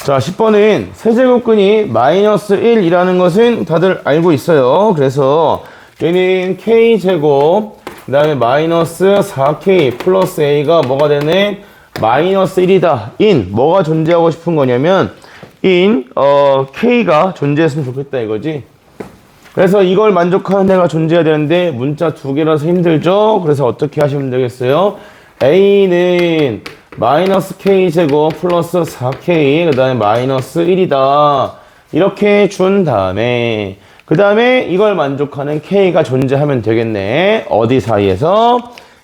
자, 10번은 세제곱근이 마이너스 1이라는 것은 다들 알고 있어요. 그래서 얘는 k제곱 그 다음에 마이너스 4k 플러스 a가 뭐가 되네? 마이너스 1이다. 뭐가 존재하고 싶은 거냐면 k가 존재했으면 좋겠다 이거지. 그래서 이걸 만족하는 애가 존재해야 되는데 문자 두 개라서 힘들죠. 그래서 어떻게 하시면 되겠어요? a는 마이너스 k제곱 플러스 4k 그 다음에 마이너스 1이다 이렇게 준 다음에 그 다음에 이걸 만족하는 k가 존재하면 되겠네. 어디 사이에서?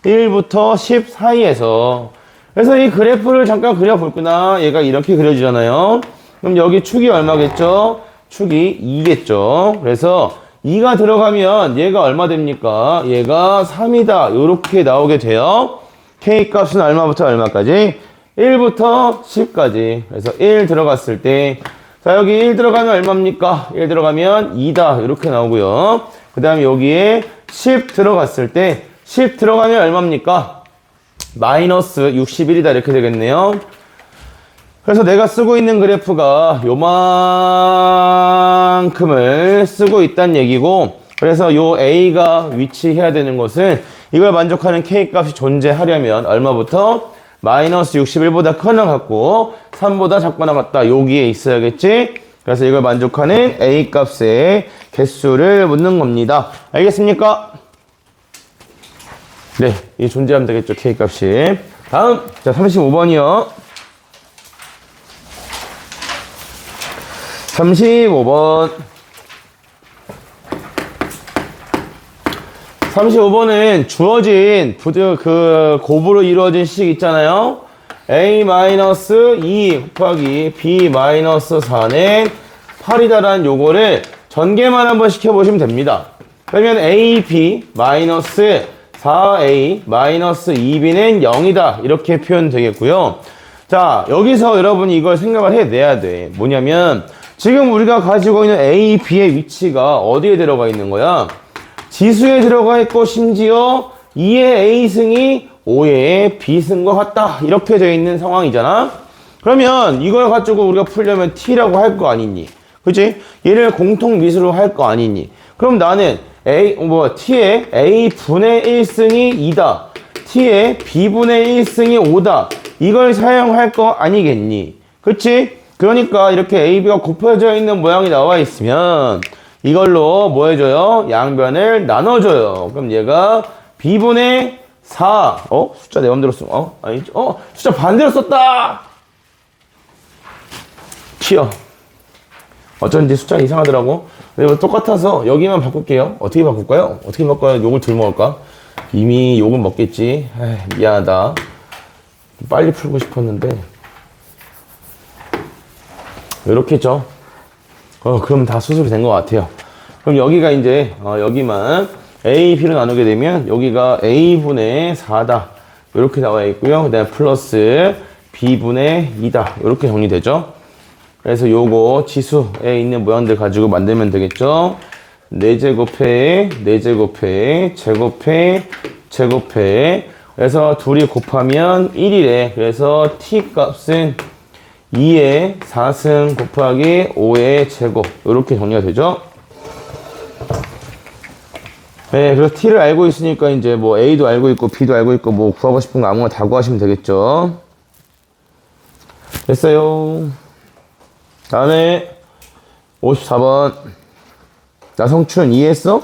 1부터 10 사이에서. 그래서 이 그래프를 잠깐 그려볼구나. 얘가 이렇게 그려지잖아요. 그럼 여기 축이 얼마겠죠? 축이 2겠죠. 그래서 2가 들어가면 얘가 얼마 됩니까? 얘가 3이다 이렇게 나오게 돼요. k 값은 얼마부터 얼마까지? 1부터 10까지. 그래서 1 들어갔을 때 자, 여기 1 들어가면 얼마입니까? 1 들어가면 2다. 이렇게 나오고요. 그 다음에 여기에 10 들어갔을 때 10 들어가면 얼마입니까? 마이너스 61이다. 이렇게 되겠네요. 그래서 내가 쓰고 있는 그래프가 요만큼을 쓰고 있다는 얘기고 그래서 요 A가 위치해야 되는 것은 이걸 만족하는 K 값이 존재하려면 얼마부터? 마이너스 61보다 커나 같고 3보다 작거나 같다. 여기에 있어야겠지? 그래서 이걸 만족하는 A 값의 개수를 묻는 겁니다. 알겠습니까? 네, 이 존재하면 되겠죠. K 값이. 다음, 자 35번이요. 35번. 35번은 주어진 곱으로 이루어진 식 있잖아요. a-2 곱하기 b-4는 8이다라는 요거를 전개만 한번 시켜보시면 됩니다. 그러면 ab-4a-2b는 0이다 이렇게 표현되겠고요. 자, 여기서 여러분이 이걸 생각을 해내야 돼. 뭐냐면 지금 우리가 가지고 있는 a, b의 위치가 어디에 들어가 있는 거야? 지수에 들어가 있고 심지어 2의 a승이 5의 b승과 같다 이렇게 되어 있는 상황이잖아. 그러면 이걸 가지고 우리가 풀려면 t라고 할 거 아니니, 그치? 얘를 공통미수로 할 거 아니니. 그럼 나는 t의 a분의 1승이 2다, t의 b분의 1승이 5다 이걸 사용할 거 아니겠니, 그치? 그러니까 이렇게 ab가 곱해져 있는 모양이 나와 있으면 이걸로 뭐 해줘요? 양변을 나눠줘요. 그럼 얘가 b분의 4, 숫자 내 맘대로 써. 아니죠? 숫자 반대로 썼다! 튀어. 어쩐지 숫자 이상하더라고. 근데 똑같아서 여기만 바꿀게요. 어떻게 바꿀까요? 어떻게 바꿔야 욕을 덜 먹을까? 이미 욕은 먹겠지. 에이, 미안하다. 빨리 풀고 싶었는데. 이렇게 했죠? 그럼 다 수습이 된 것 같아요. 그럼 여기가 이제, 여기만 A, B로 나누게 되면 여기가 A분의 4다. 이렇게 나와 있고요. 그 다음에 플러스 B분의 2다. 이렇게 정리되죠. 그래서 요거 지수에 있는 모양들 가지고 만들면 되겠죠. 4제곱에, 4제곱에, 제곱에, 제곱에. 그래서 둘이 곱하면 1이래. 그래서 T 값은 2의 4승 곱하기 5의 제곱. 이렇게 정리가 되죠. 네, 그래서 T를 알고 있으니까 이제 뭐 A도 알고 있고 B도 알고 있고 뭐 구하고 싶은 거 아무거나 다 구하시면 되겠죠. 됐어요. 다음에 54번. 나성춘 이해했어?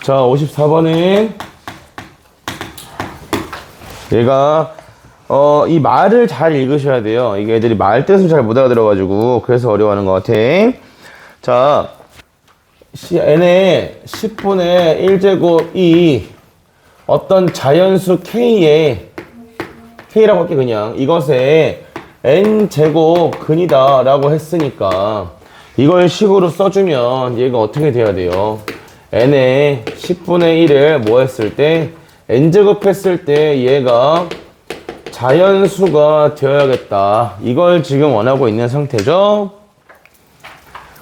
자, 54번은 얘가 이 말을 잘 읽으셔야 돼요. 이게 애들이 말 뜻을 잘 못 알아들어가지고 그래서 어려워하는 것 같아. 자, n의 10분의 1제곱이 어떤 자연수 k에 k라고 할게 그냥 이것에 n제곱 근이다 라고 했으니까 이걸 식으로 써주면 얘가 어떻게 돼야 돼요? n의 10분의 1을 뭐 했을 때 n제곱 했을 때 얘가 자연수가 되어야겠다. 이걸 지금 원하고 있는 상태죠.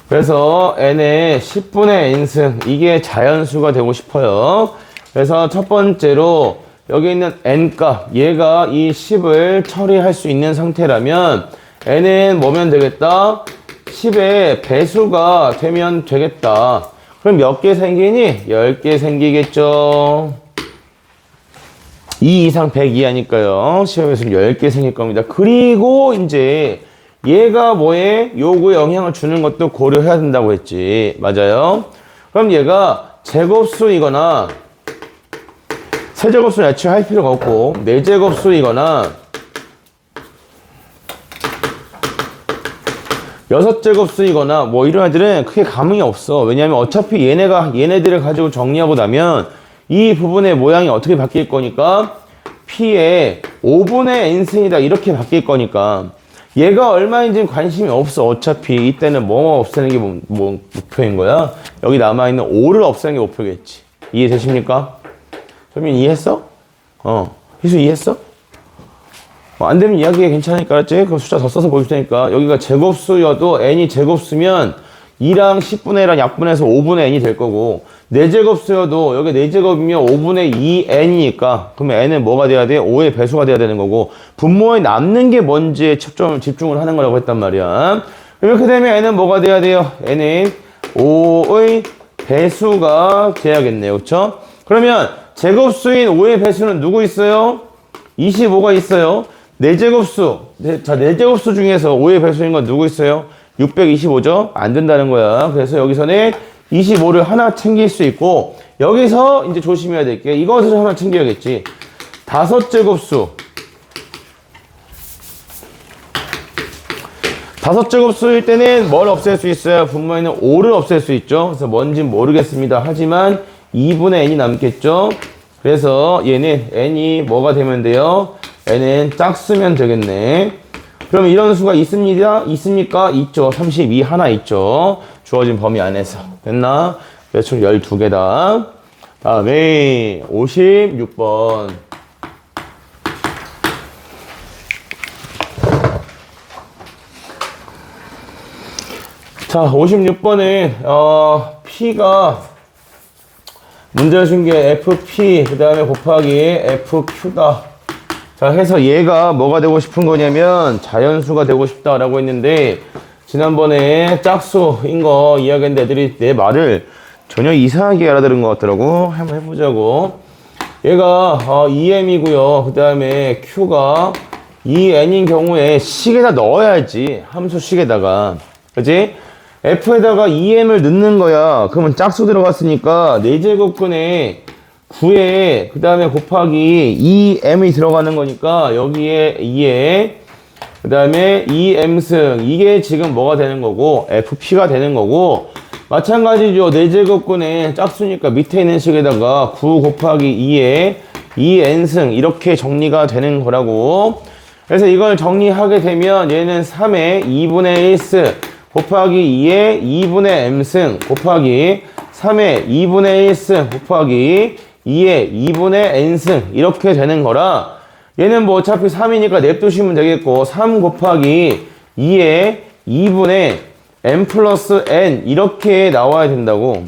그래서 n의 10분의 n승 이게 자연수가 되고 싶어요. 그래서 첫 번째로 여기 있는 n값 얘가 이 10을 처리할 수 있는 상태라면 n은 뭐면 되겠다? 10의 배수가 되면 되겠다. 그럼 몇 개 생기니? 10개 생기겠죠. 2 이상 100 이하니까요. 시험에서 10개 생길 겁니다. 그리고 이제 얘가 뭐에 요구에 영향을 주는 것도 고려해야 된다고 했지. 맞아요. 그럼 얘가 제곱수이거나 세제곱수는 애초에 할 필요가 없고 네제곱수이거나 6제곱수이거나 뭐 이런 애들은 크게 감흥이 없어. 왜냐하면 어차피 얘네들을 가지고 정리하고 나면 이 부분의 모양이 어떻게 바뀔 거니까 P의 5분의 n승이다 이렇게 바뀔 거니까 얘가 얼마인지는 관심이 없어. 어차피 이때는 뭐 없애는 게 뭐 목표인 거야. 여기 남아있는 5를 없애는 게 목표겠지. 이해되십니까? 소민 이해했어? 희수 이해했어? 안 되면 이야기해. 괜찮으니까 알았지? 그럼 숫자 더 써서 보여줄 테니까 여기가 제곱수여도 n이 제곱수면 2랑 10분의 1랑 약분해서 5분의 n이 될 거고 4제곱수여도 여기 4제곱이면 5분의 2n이니까 그러면 n은 뭐가 돼야 돼? 5의 배수가 돼야 되는 거고 분모에 남는 게 뭔지에 집중을 하는 거라고 했단 말이야. 이렇게 되면 n은 뭐가 돼야 돼요? n은 5의 배수가 돼야겠네요. 그쵸? 그러면 제곱수인 5의 배수는 누구 있어요? 25가 있어요. 4제곱수. 자, 4제곱수 중에서 5의 배수인 건 누구 있어요? 625죠? 안 된다는 거야. 그래서 여기서는 25를 하나 챙길 수 있고 여기서 이제 조심해야 될 게 이것을 하나 챙겨야겠지. 5제곱수. 다섯 제곱수일 때는 뭘 없앨 수 있어요? 분모에는 5를 없앨 수 있죠. 그래서 뭔진 모르겠습니다. 하지만 2분의 n이 남겠죠. 그래서 얘는 n이 뭐가 되면 돼요? n은 짝수면 되겠네. 그럼 이런 수가 있습니다. 있습니까? 있죠. 32 하나 있죠. 주어진 범위 안에서. 됐나? 그래서 총 12개다. 다음에 56번. 자, 56번은 P가 문제를 준 게 FP 그 다음에 곱하기 FQ다. 자, 해서 얘가 뭐가 되고 싶은 거냐면 자연수가 되고 싶다라고 했는데 지난번에 짝수인 거 이야기했는데 애들이 내 말을 전혀 이상하게 알아들은 것 같더라고. 한번 해보자고. 얘가 2m이고요. 그 다음에 Q가 2n인 경우에 식에다 넣어야지. 함수 식에다가. 그치? F에다가 2m을 넣는 거야. 그러면 짝수 들어갔으니까 4제곱근에 9에 그 다음에 곱하기 2m이 들어가는 거니까 여기에 2에 그 다음에 2m승 이게 지금 뭐가 되는 거고 FP가 되는 거고 마찬가지죠. 4제곱근에 짝수니까 밑에 있는 식에다가 9 곱하기 2에 2n승 이렇게 정리가 되는 거라고. 그래서 이걸 정리하게 되면 얘는 3의 2분의 1승 곱하기 2의 2분의 m승 곱하기 3의 2분의 1승 곱하기 2의 2분의 n승 이렇게 되는 거라 얘는 뭐 어차피 3이니까 냅두시면 되겠고 3 곱하기 2의 2분의 m 플러스 n 이렇게 나와야 된다고.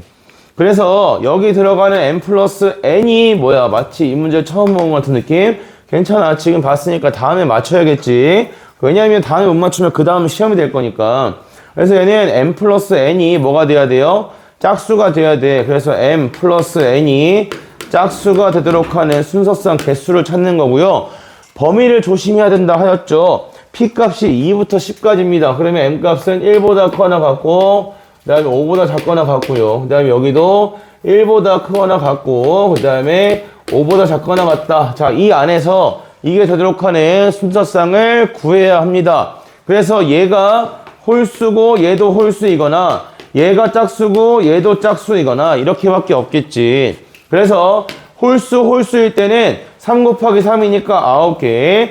그래서 여기 들어가는 m 플러스 n이 뭐야? 마치 이 문제 처음 본 것 같은 느낌? 괜찮아. 지금 봤으니까 다음에 맞춰야겠지. 왜냐하면 다음에 못 맞추면 그 다음 시험이 될 거니까. 그래서 얘는 m 플러스 n이 뭐가 돼야 돼요? 짝수가 돼야 돼. 그래서 m 플러스 n이 짝수가 되도록 하는 순서상 개수를 찾는 거고요. 범위를 조심해야 된다 하였죠. p 값이 2부터 10까지입니다. 그러면 m 값은 1보다 크거나 같고 그 다음에 5보다 작거나 같고요. 그 다음에 여기도 1보다 크거나 같고 그 다음에 5보다 작거나 같다. 자, 이 안에서 이게 되도록 하는 순서상을 구해야 합니다. 그래서 얘가 홀수고 얘도 홀수이거나 얘가 짝수고 얘도 짝수이거나 이렇게밖에 없겠지. 그래서 홀수일 때는 3 곱하기 3이니까 9개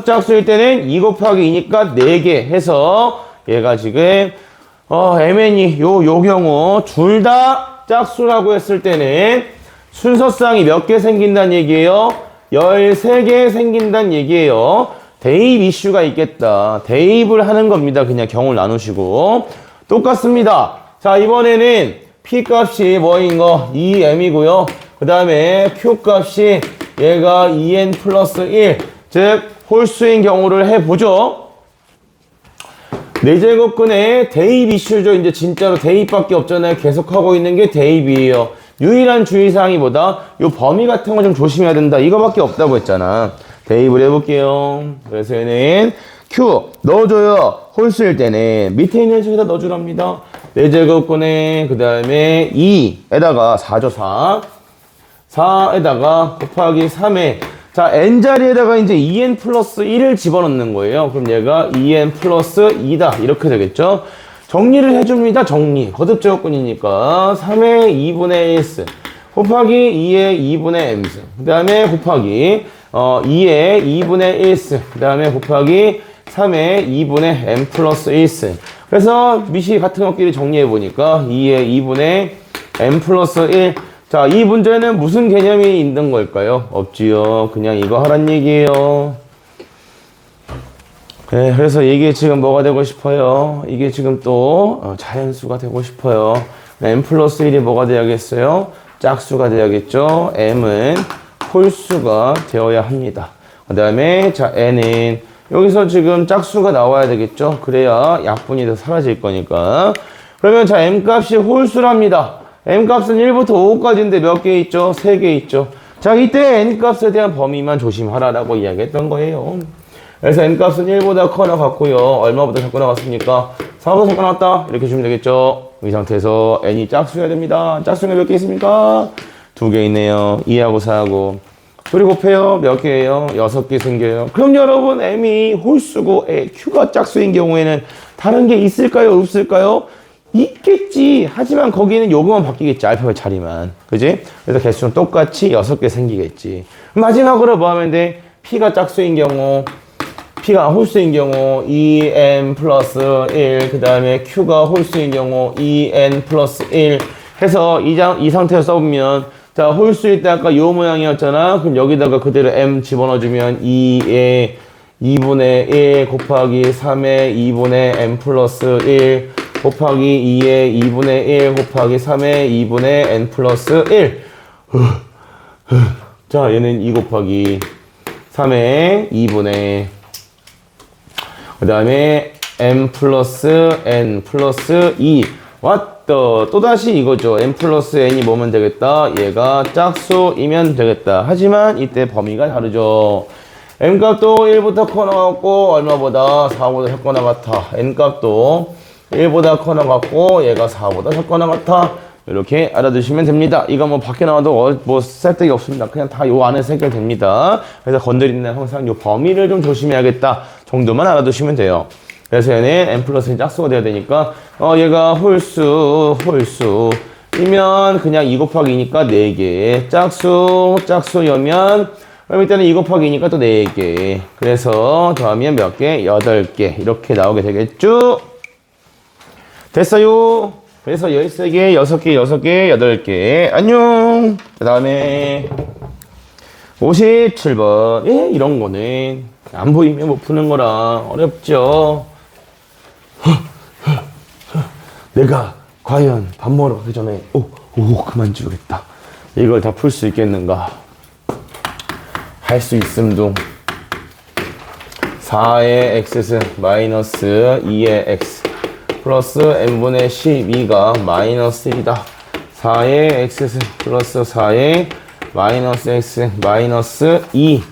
짝수일 때는 2 곱하기 2니까 4개 해서 얘가 지금 mn이 요 경우 둘 다 짝수라고 했을 때는 순서상이 몇 개 생긴다는 얘기예요? 13개 생긴다는 얘기예요. 대입 이슈가 있겠다. 대입을 하는 겁니다. 그냥 경우를 나누시고. 똑같습니다. 자, 이번에는 P 값이 뭐인 거? 2m이고요. 그 다음에 Q 값이 얘가 2n 플러스 1. 즉, 홀수인 경우를 해보죠. 4제곱근의 대입 이슈죠. 이제 진짜로 대입밖에 없잖아요. 계속하고 있는 게 대입이에요. 유일한 주의사항이 뭐다? 요 범위 같은 거 좀 조심해야 된다. 이거밖에 없다고 했잖아. 대입을 해볼게요. 그래서 얘는 Q 넣어줘요. 홀수일 때는 밑에 있는 식에다 넣어주랍니다. 4제곱근에 그 다음에 2에다가 4죠. 4에다가 곱하기 3에 자 n자리에다가 이제 2n 플러스 1을 집어넣는 거예요. 그럼 얘가 2n 플러스 2다 이렇게 되겠죠. 정리를 해줍니다. 정리. 거듭제곱근이니까 3의 2분의 1승 곱하기 2의 2분의 m승 그 다음에 곱하기 2의 2분의 1승 그 다음에 곱하기 3의 2분의 m 플러스 1승. 그래서 미시 같은 것끼리 정리해보니까 2의 2분의 m 플러스 1. 자, 이 문제는 무슨 개념이 있는 걸까요? 없지요. 그냥 이거 하란 얘기예요. 네, 그래서 이게 지금 뭐가 되고 싶어요? 이게 지금 또 자연수가 되고 싶어요. m 플러스 1이 뭐가 돼야겠어요? 짝수가 돼야겠죠. m은 홀수가 되어야 합니다. 그 다음에 자 n은 여기서 지금 짝수가 나와야 되겠죠. 그래야 약분이 더 사라질 거니까. 그러면 자 m값이 홀수랍니다. m값은 1부터 5까지인데 몇 개 있죠? 3개 있죠. 자, 이때 n값에 대한 범위만 조심하라라고 이야기했던 거예요. 그래서 n값은 1보다 커나 같고요. 얼마보다 작거나 같습니까? 4보다 작거나 같다. 이렇게 주면 되겠죠. 이 상태에서 n이 짝수여야 됩니다. 짝수가 몇 개 있습니까? 2개 있네요. 2하고 4하고. 둘이 곱해요. 몇 개예요? 6개 생겨요. 그럼 여러분 M이 홀수고 Q가 짝수인 경우에는 다른 게 있을까요? 없을까요? 있겠지. 하지만 거기는 요거만 바뀌겠지. 알파벳 자리만. 그지? 그래서 개수는 똑같이 6개 생기겠지. 마지막으로 뭐 하면 돼? P가 짝수인 경우, P가 홀수인 경우 2n 플러스 1, 그 다음에 Q가 홀수인 경우 2n 플러스 1 해서 이 상태로 써보면, 자, 홀수일 때 아까 요 모양이었잖아. 그럼 여기다가 그대로 M 집어넣어주면 2의 2분의 1 곱하기 3의 2분의 n 플러스 1 곱하기 2의 2분의 1 곱하기 3의 2분의 n 플러스 1. 자, 얘는 2 곱하기 3의 2분의, 그 다음에 m 플러스 n 플러스 2. 왔다. 또다시 이거죠. n 플러스 n이 뭐면 되겠다? 얘가 짝수이면 되겠다. 하지만 이때 범위가 다르죠. n 값도 1보다 커 나갔고 얼마보다? 4보다 작거나 같아. n 값도 1보다 커 나갔고 얘가 4보다 작거나 같아. 이렇게 알아두시면 됩니다. 이거 뭐 밖에 나와도 뭐 쓸데기 없습니다. 그냥 다 요 안에서 해결됩니다. 그래서 건드리는 날 항상 요 범위를 좀 조심해야겠다 정도만 알아두시면 돼요. 그래서 얘는 n 플러스 짝수가 돼야 되니까 얘가 홀수이면 그냥 2 곱하기 2니까 4개. 짝수여면 그럼 일단은 2 곱하기 2니까 또 4개. 그래서 더하면 몇 개? 8개. 이렇게 나오게 되겠죠? 됐어요. 그래서 13개, 6개, 6개, 8개. 안녕. 그 다음에 57번. 예, 이런 거는 안 보이면 못 푸는 거라 어렵죠. 내가 과연 밥 먹으러 가기 전에 그만 지우겠다. 이걸 다 풀 수 있겠는가? 할 수 있음둥. 4의 x는 마이너스 2의 x 플러스 n분의 12가 마이너스 1이다. 4의 x는 플러스 4의 마이너스 x 마이너스 2.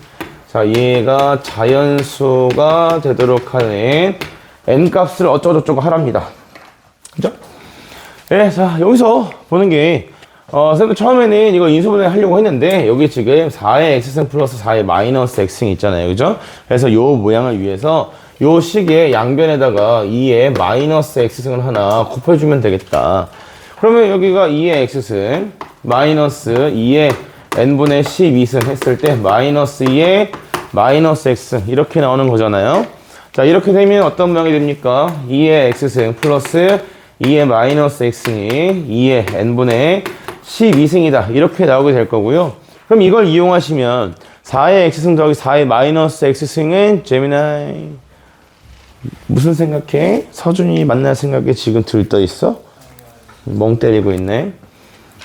자, 얘가 자연수가 되도록 하는 n 값을 어쩌고저쩌고 하랍니다. 그죠? 네, 자, 여기서 보는 게, 쌤도 처음에는 이거 인수분해 하려고 했는데, 여기 지금 4의 x승 플러스 4의 마이너스 x승 있잖아요. 그죠? 그래서 요 모양을 위해서 요 식의 양변에다가 2의 마이너스 x승을 하나 곱해주면 되겠다. 그러면 여기가 2의 x승, 마이너스 2의 n분의 12승 했을 때, 마이너스 2의 마이너스 x 이렇게 나오는 거잖아요. 자, 이렇게 되면 어떤 모양이 됩니까? 2의 x승 플러스 2의 마이너스 x승이 2의 n분의 12승이다. 이렇게 나오게 될 거고요. 그럼 이걸 이용하시면 4의 x승 더하기 4의 마이너스 x승은 재미나이 무슨 생각해? 서준이 만날 생각에 지금 들떠 있어? 멍 때리고 있네.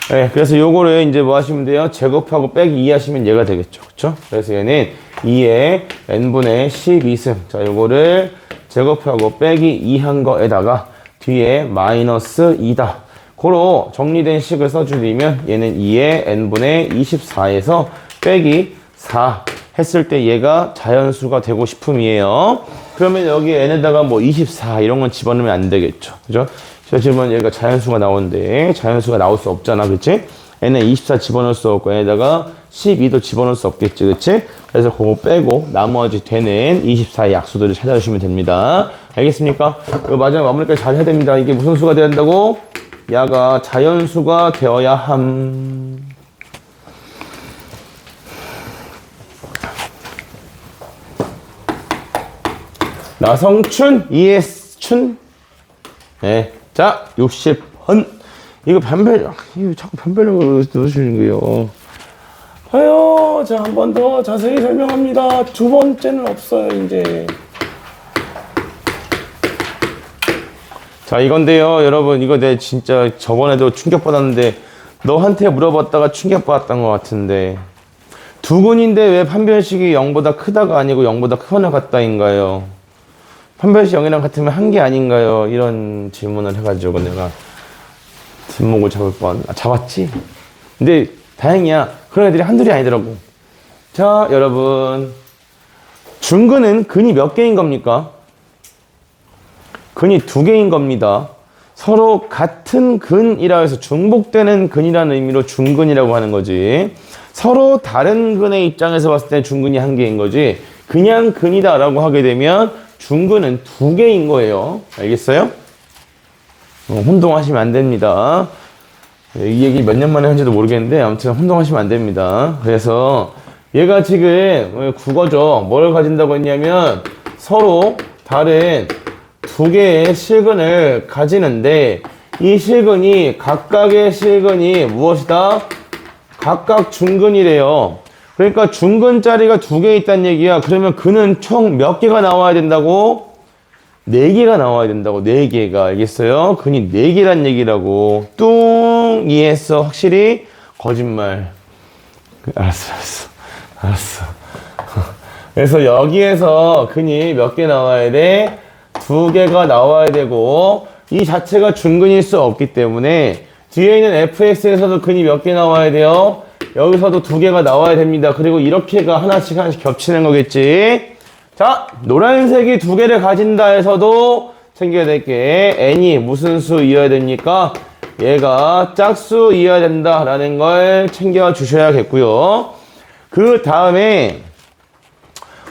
네, 그래서 요거를 이제 뭐 하시면 돼요? 제곱하고 빼기 2 하시면 얘가 되겠죠. 그쵸? 그래서 얘는 2의 n분의 12승. 자, 요거를 제곱하고 빼기 2 한 거에다가 뒤에 마이너스 2다. 고로 정리된 식을 써주면 얘는 2의 n분의 24에서 빼기 4 했을 때 얘가 자연수가 되고 싶음이에요. 그러면 여기 n에다가 뭐 24 이런 건 집어넣으면 안 되겠죠. 그죠? 지금 얘가 자연수가 나오는데 자연수가 나올 수 없잖아. 그치? n에 24 집어넣을 수 없고 n에다가 12도 집어넣을 수 없겠지. 그치? 그래서 그거 빼고 나머지 되는 24의 약수들을 찾아주시면 됩니다. 알겠습니까? 마지막 마무리까지 잘 해야 됩니다. 이게 무슨 수가 되어야 된다고? 야가 자연수가 되어야 함. 나성춘, 이해춘. 네. 자, 60번. 이거 이거 자꾸 변별력을 넣으시는 거예요. 아유, 자, 한 번 더 자세히 설명합니다. 두 번째는 없어요, 이제. 자, 이건데요, 여러분. 이거 내 진짜 저번에도 충격받았는데, 너한테 물어봤다가 충격받았던 것 같은데. 두근인데 왜 판별식이 0보다 크다가 아니고 0보다 크거나 같다인가요? 판별식 0이랑 같으면 한 게 아닌가요? 이런 질문을 해가지고 내가 뒷목을 잡을 뻔. 잡았지? 근데 다행이야. 그런 애들이 한둘이 아니더라고. 자, 여러분. 중근은 근이 몇 개인 겁니까? 근이 2개인 겁니다. 서로 같은 근이라 해서 중복되는 근이라는 의미로 중근이라고 하는 거지. 서로 다른 근의 입장에서 봤을 때 중근이 한 개인 거지. 그냥 근이다 라고 하게 되면 중근은 두 개인 거예요. 알겠어요? 혼동하시면 안 됩니다. 이 얘기 몇 년 만에 한지도 모르겠는데 아무튼 혼동하시면 안 됩니다. 그래서 얘가 지금 국어죠. 뭘 가진다고 했냐면 서로 다른 두 개의 실근을 가지는데 이 실근이 각각의 실근이 무엇이다? 각각 중근이래요. 그러니까 중근짜리가 두 개 있다는 얘기야. 그러면 근은 총 몇 개가 나와야 된다고? 4개가 나와야 된다고. 4개가. 알겠어요? 근이 4개란 얘기라고. 뚱 이해했어. 확실히 거짓말. 알았어. 그래서 여기에서 근이 몇 개 나와야 돼? 2개가 나와야 되고 이 자체가 중근일 수 없기 때문에 뒤에 있는 fx에서도 근이 몇 개 나와야 돼요? 여기서도 2개가 나와야 됩니다. 그리고 이렇게가 하나씩 겹치는 거겠지. 자, 노란색이 2개를 가진다 해서도 챙겨야 될 게 n이 무슨 수이어야 됩니까? 얘가 짝수이어야 된다라는 걸 챙겨 주셔야겠고요. 그 다음에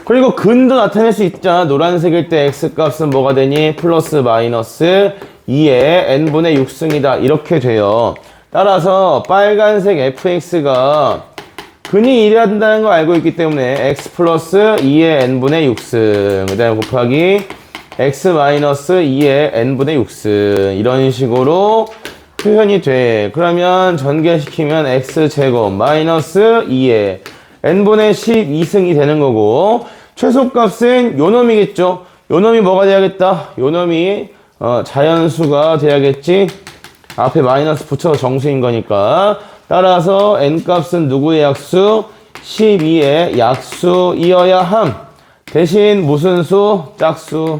그리고 근도 나타낼 수 있잖아. 노란색일 때 x값은 뭐가 되니? 플러스 마이너스 2의 n분의 6승이다. 이렇게 돼요. 따라서 빨간색 fx가 근이 1이어야 된다는 걸 알고 있기 때문에 x 플러스 2의 n분의 6승 그 다음에 곱하기 x 마이너스 2의 n분의 6승 이런 식으로 표현이 돼. 그러면 전개시키면 x제곱 마이너스 2의 n분의 12승이 되는 거고 최소값은 요놈이겠죠. 요놈이 뭐가 돼야겠다? 요놈이 자연수가 돼야겠지. 앞에 마이너스 붙여서 정수인 거니까. 따라서 n값은 누구의 약수? 12의 약수이어야 함. 대신 무슨 수? 짝수.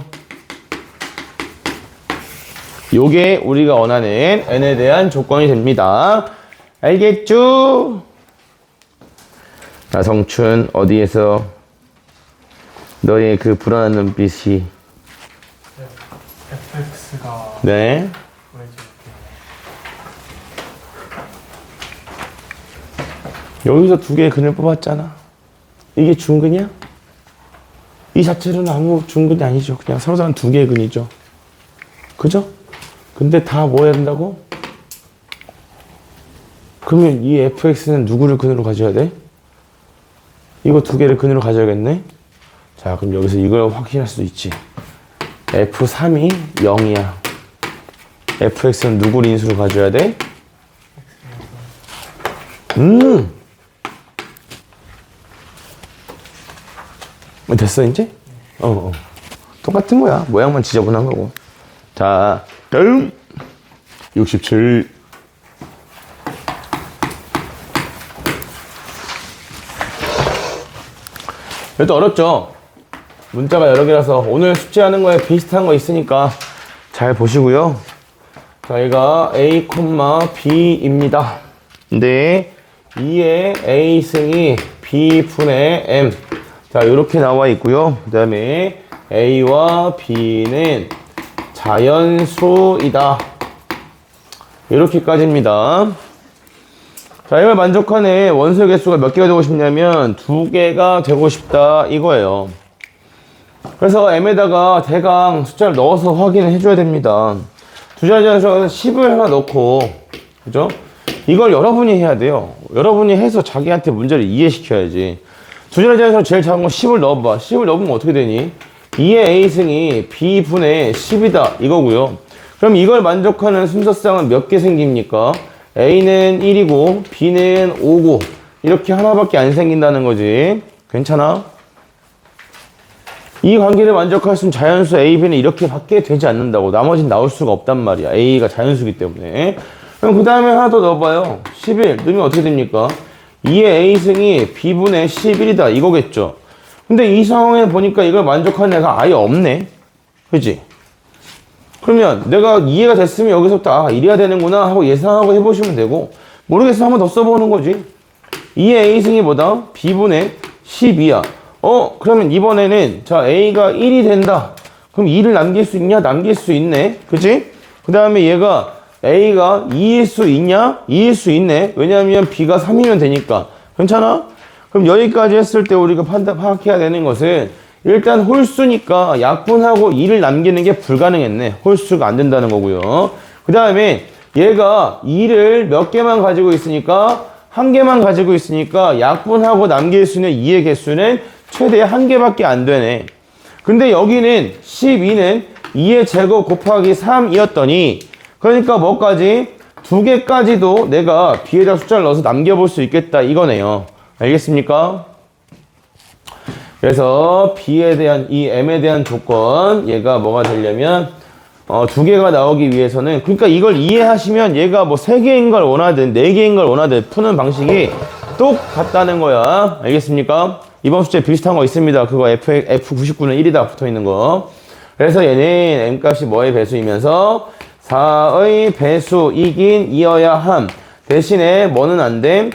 요게 우리가 원하는 n에 대한 조건이 됩니다. 알겠죠? 나성춘 어디에서 너의 그 불안한 눈빛이 fx가 네 여기서 2개의 근을 뽑았잖아. 이게 중근이야? 이 자체로는 아무 중근이 아니죠. 그냥 서로 다른 2개의 근이죠. 그죠? 근데 다 뭐 해야 된다고? 그러면 이 fx는 누구를 근으로 가져야 돼? 이거 2개를 근으로 가져야겠네? 자, 그럼 여기서 이걸 확인할 수도 있지. F3이 0이야. fx는 누구를 인수로 가져야 돼? 됐어, 이제? 똑같은 거야. 모양만 지저분한 거고. 자, 다음. 67. 그래도 어렵죠? 문자가 여러 개라서 오늘 숙제하는 거에 비슷한 거 있으니까 잘 보시고요. 자, 얘가 A, B입니다. 근데 2의 A승이 B분의 M. 자, 이렇게 나와 있고요. 그 다음에 A와 B는 자연수이다. 이렇게까지입니다. 자, 이걸 만족하네. 원소의 개수가 몇 개가 되고 싶냐면 2개가 되고 싶다 이거예요. 그래서 m에다가 대강 숫자를 넣어서 확인을 해줘야 됩니다. 두 자리에서 10을 하나 넣고, 그죠? 이걸 여러분이 해야 돼요. 여러분이 해서 자기한테 문제를 이해시켜야지. 두 자리에서 제일 작은 거 10을 넣어봐. 10을 넣으면 어떻게 되니? 2의 A승이 B분의 10이다 이거고요. 그럼 이걸 만족하는 순서쌍은 몇 개 생깁니까? A는 1이고 B는 5고 이렇게 하나밖에 안 생긴다는 거지. 괜찮아? 이 관계를 만족할 수 있는 자연수 A, B는 이렇게 밖에 되지 않는다고. 나머지는 나올 수가 없단 말이야. A가 자연수기 때문에. 그럼 그 다음에 하나 더 넣어봐요. 11 넣으면 어떻게 됩니까? 2의 A승이 B분의 11이다 이거겠죠. 근데 이 상황에 보니까 이걸 만족하는 애가 아예 없네. 그치? 그러면 내가 이해가 됐으면 여기서부터 이래야 되는구나 하고 예상하고 해보시면 되고, 모르겠으면 한 번 더 써보는 거지. 2의 A승이 뭐다? B분의 12야. 그러면 이번에는 자 A가 1이 된다. 그럼 2를 남길 수 있냐? 남길 수 있네. 그치? 그 다음에 얘가 A가 2일 수 있냐? 2일 수 있네. 왜냐하면 B가 3이면 되니까. 괜찮아? 그럼 여기까지 했을 때 우리가 파악해야 되는 것은 일단 홀수니까 약분하고 2를 남기는 게 불가능했네. 홀수가 안 된다는 거고요. 그 다음에 얘가 2를 몇 개만 가지고 있으니까 한 개만 가지고 있으니까 약분하고 남길 수 있는 2의 개수는 최대 한 개밖에 안 되네. 근데 여기는 12는 2의 제곱 곱하기 3이었더니 그러니까 뭐까지? 2개까지도 내가 B에다 숫자를 넣어서 남겨볼 수 있겠다 이거네요. 알겠습니까? 그래서 B에 대한 이 M에 대한 조건 얘가 뭐가 되려면 2개가 나오기 위해서는 그러니까 이걸 이해하시면 얘가 뭐 3개인 걸 원하든 4개인 걸 원하든 푸는 방식이 똑같다는 거야. 알겠습니까? 이번 숙제 비슷한 거 있습니다. 그거 F99는 1이다 붙어있는 거. 그래서 얘는 M값이 뭐의 배수이면서 4의 배수이긴 이어야 함. 대신에 뭐는 안 됨?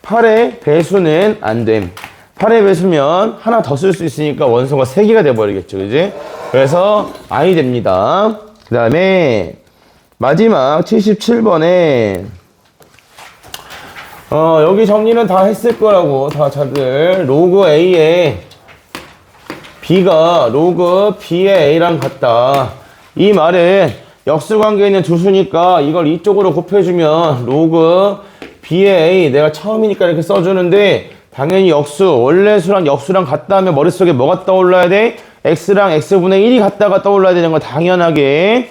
8의 배수는 안 됨. 8의 배수면 하나 더 쓸 수 있으니까 원소가 3개가 돼버리겠죠. 그지? 그래서 아이 됩니다. 그 다음에 마지막 77번에 여기 정리는 다 했을 거라고 다들 로그 A에 B가 로그 B의 A랑 같다. 이 말은 역수관계에 있는 두 수니까 이걸 이쪽으로 곱해주면 로그 B의 A 내가 처음이니까 이렇게 써주는데 당연히 역수 원래 수랑 역수랑 같다 하면 머릿속에 뭐가 떠올라야 돼? X랑 X분의 1이 같다가 떠올라야 되는 거 당연하게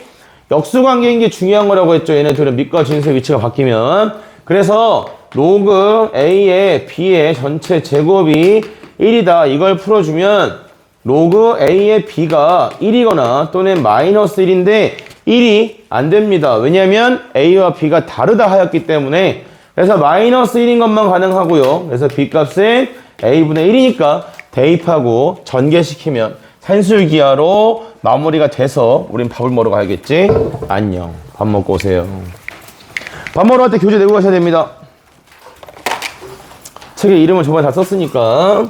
역수관계인 게 중요한 거라고 했죠. 얘네들은 밑과 진수의 위치가 바뀌면 그래서 로그 A의 B의 전체 제곱이 1이다 이걸 풀어주면 로그 A의 B가 1이거나 또는 마이너스 1인데 1이 안 됩니다. 왜냐하면 A와 B가 다르다 하였기 때문에 그래서 마이너스 1인 것만 가능하고요. 그래서 B 값은 A분의 1이니까 대입하고 전개시키면 산술기하로 마무리가 돼서 우린 밥을 먹으러 가야겠지? 안녕. 밥 먹고 오세요. 밥 먹으러 갈 때 교재 내고 가셔야 됩니다. 책에 이름을 저번에 다 썼으니까.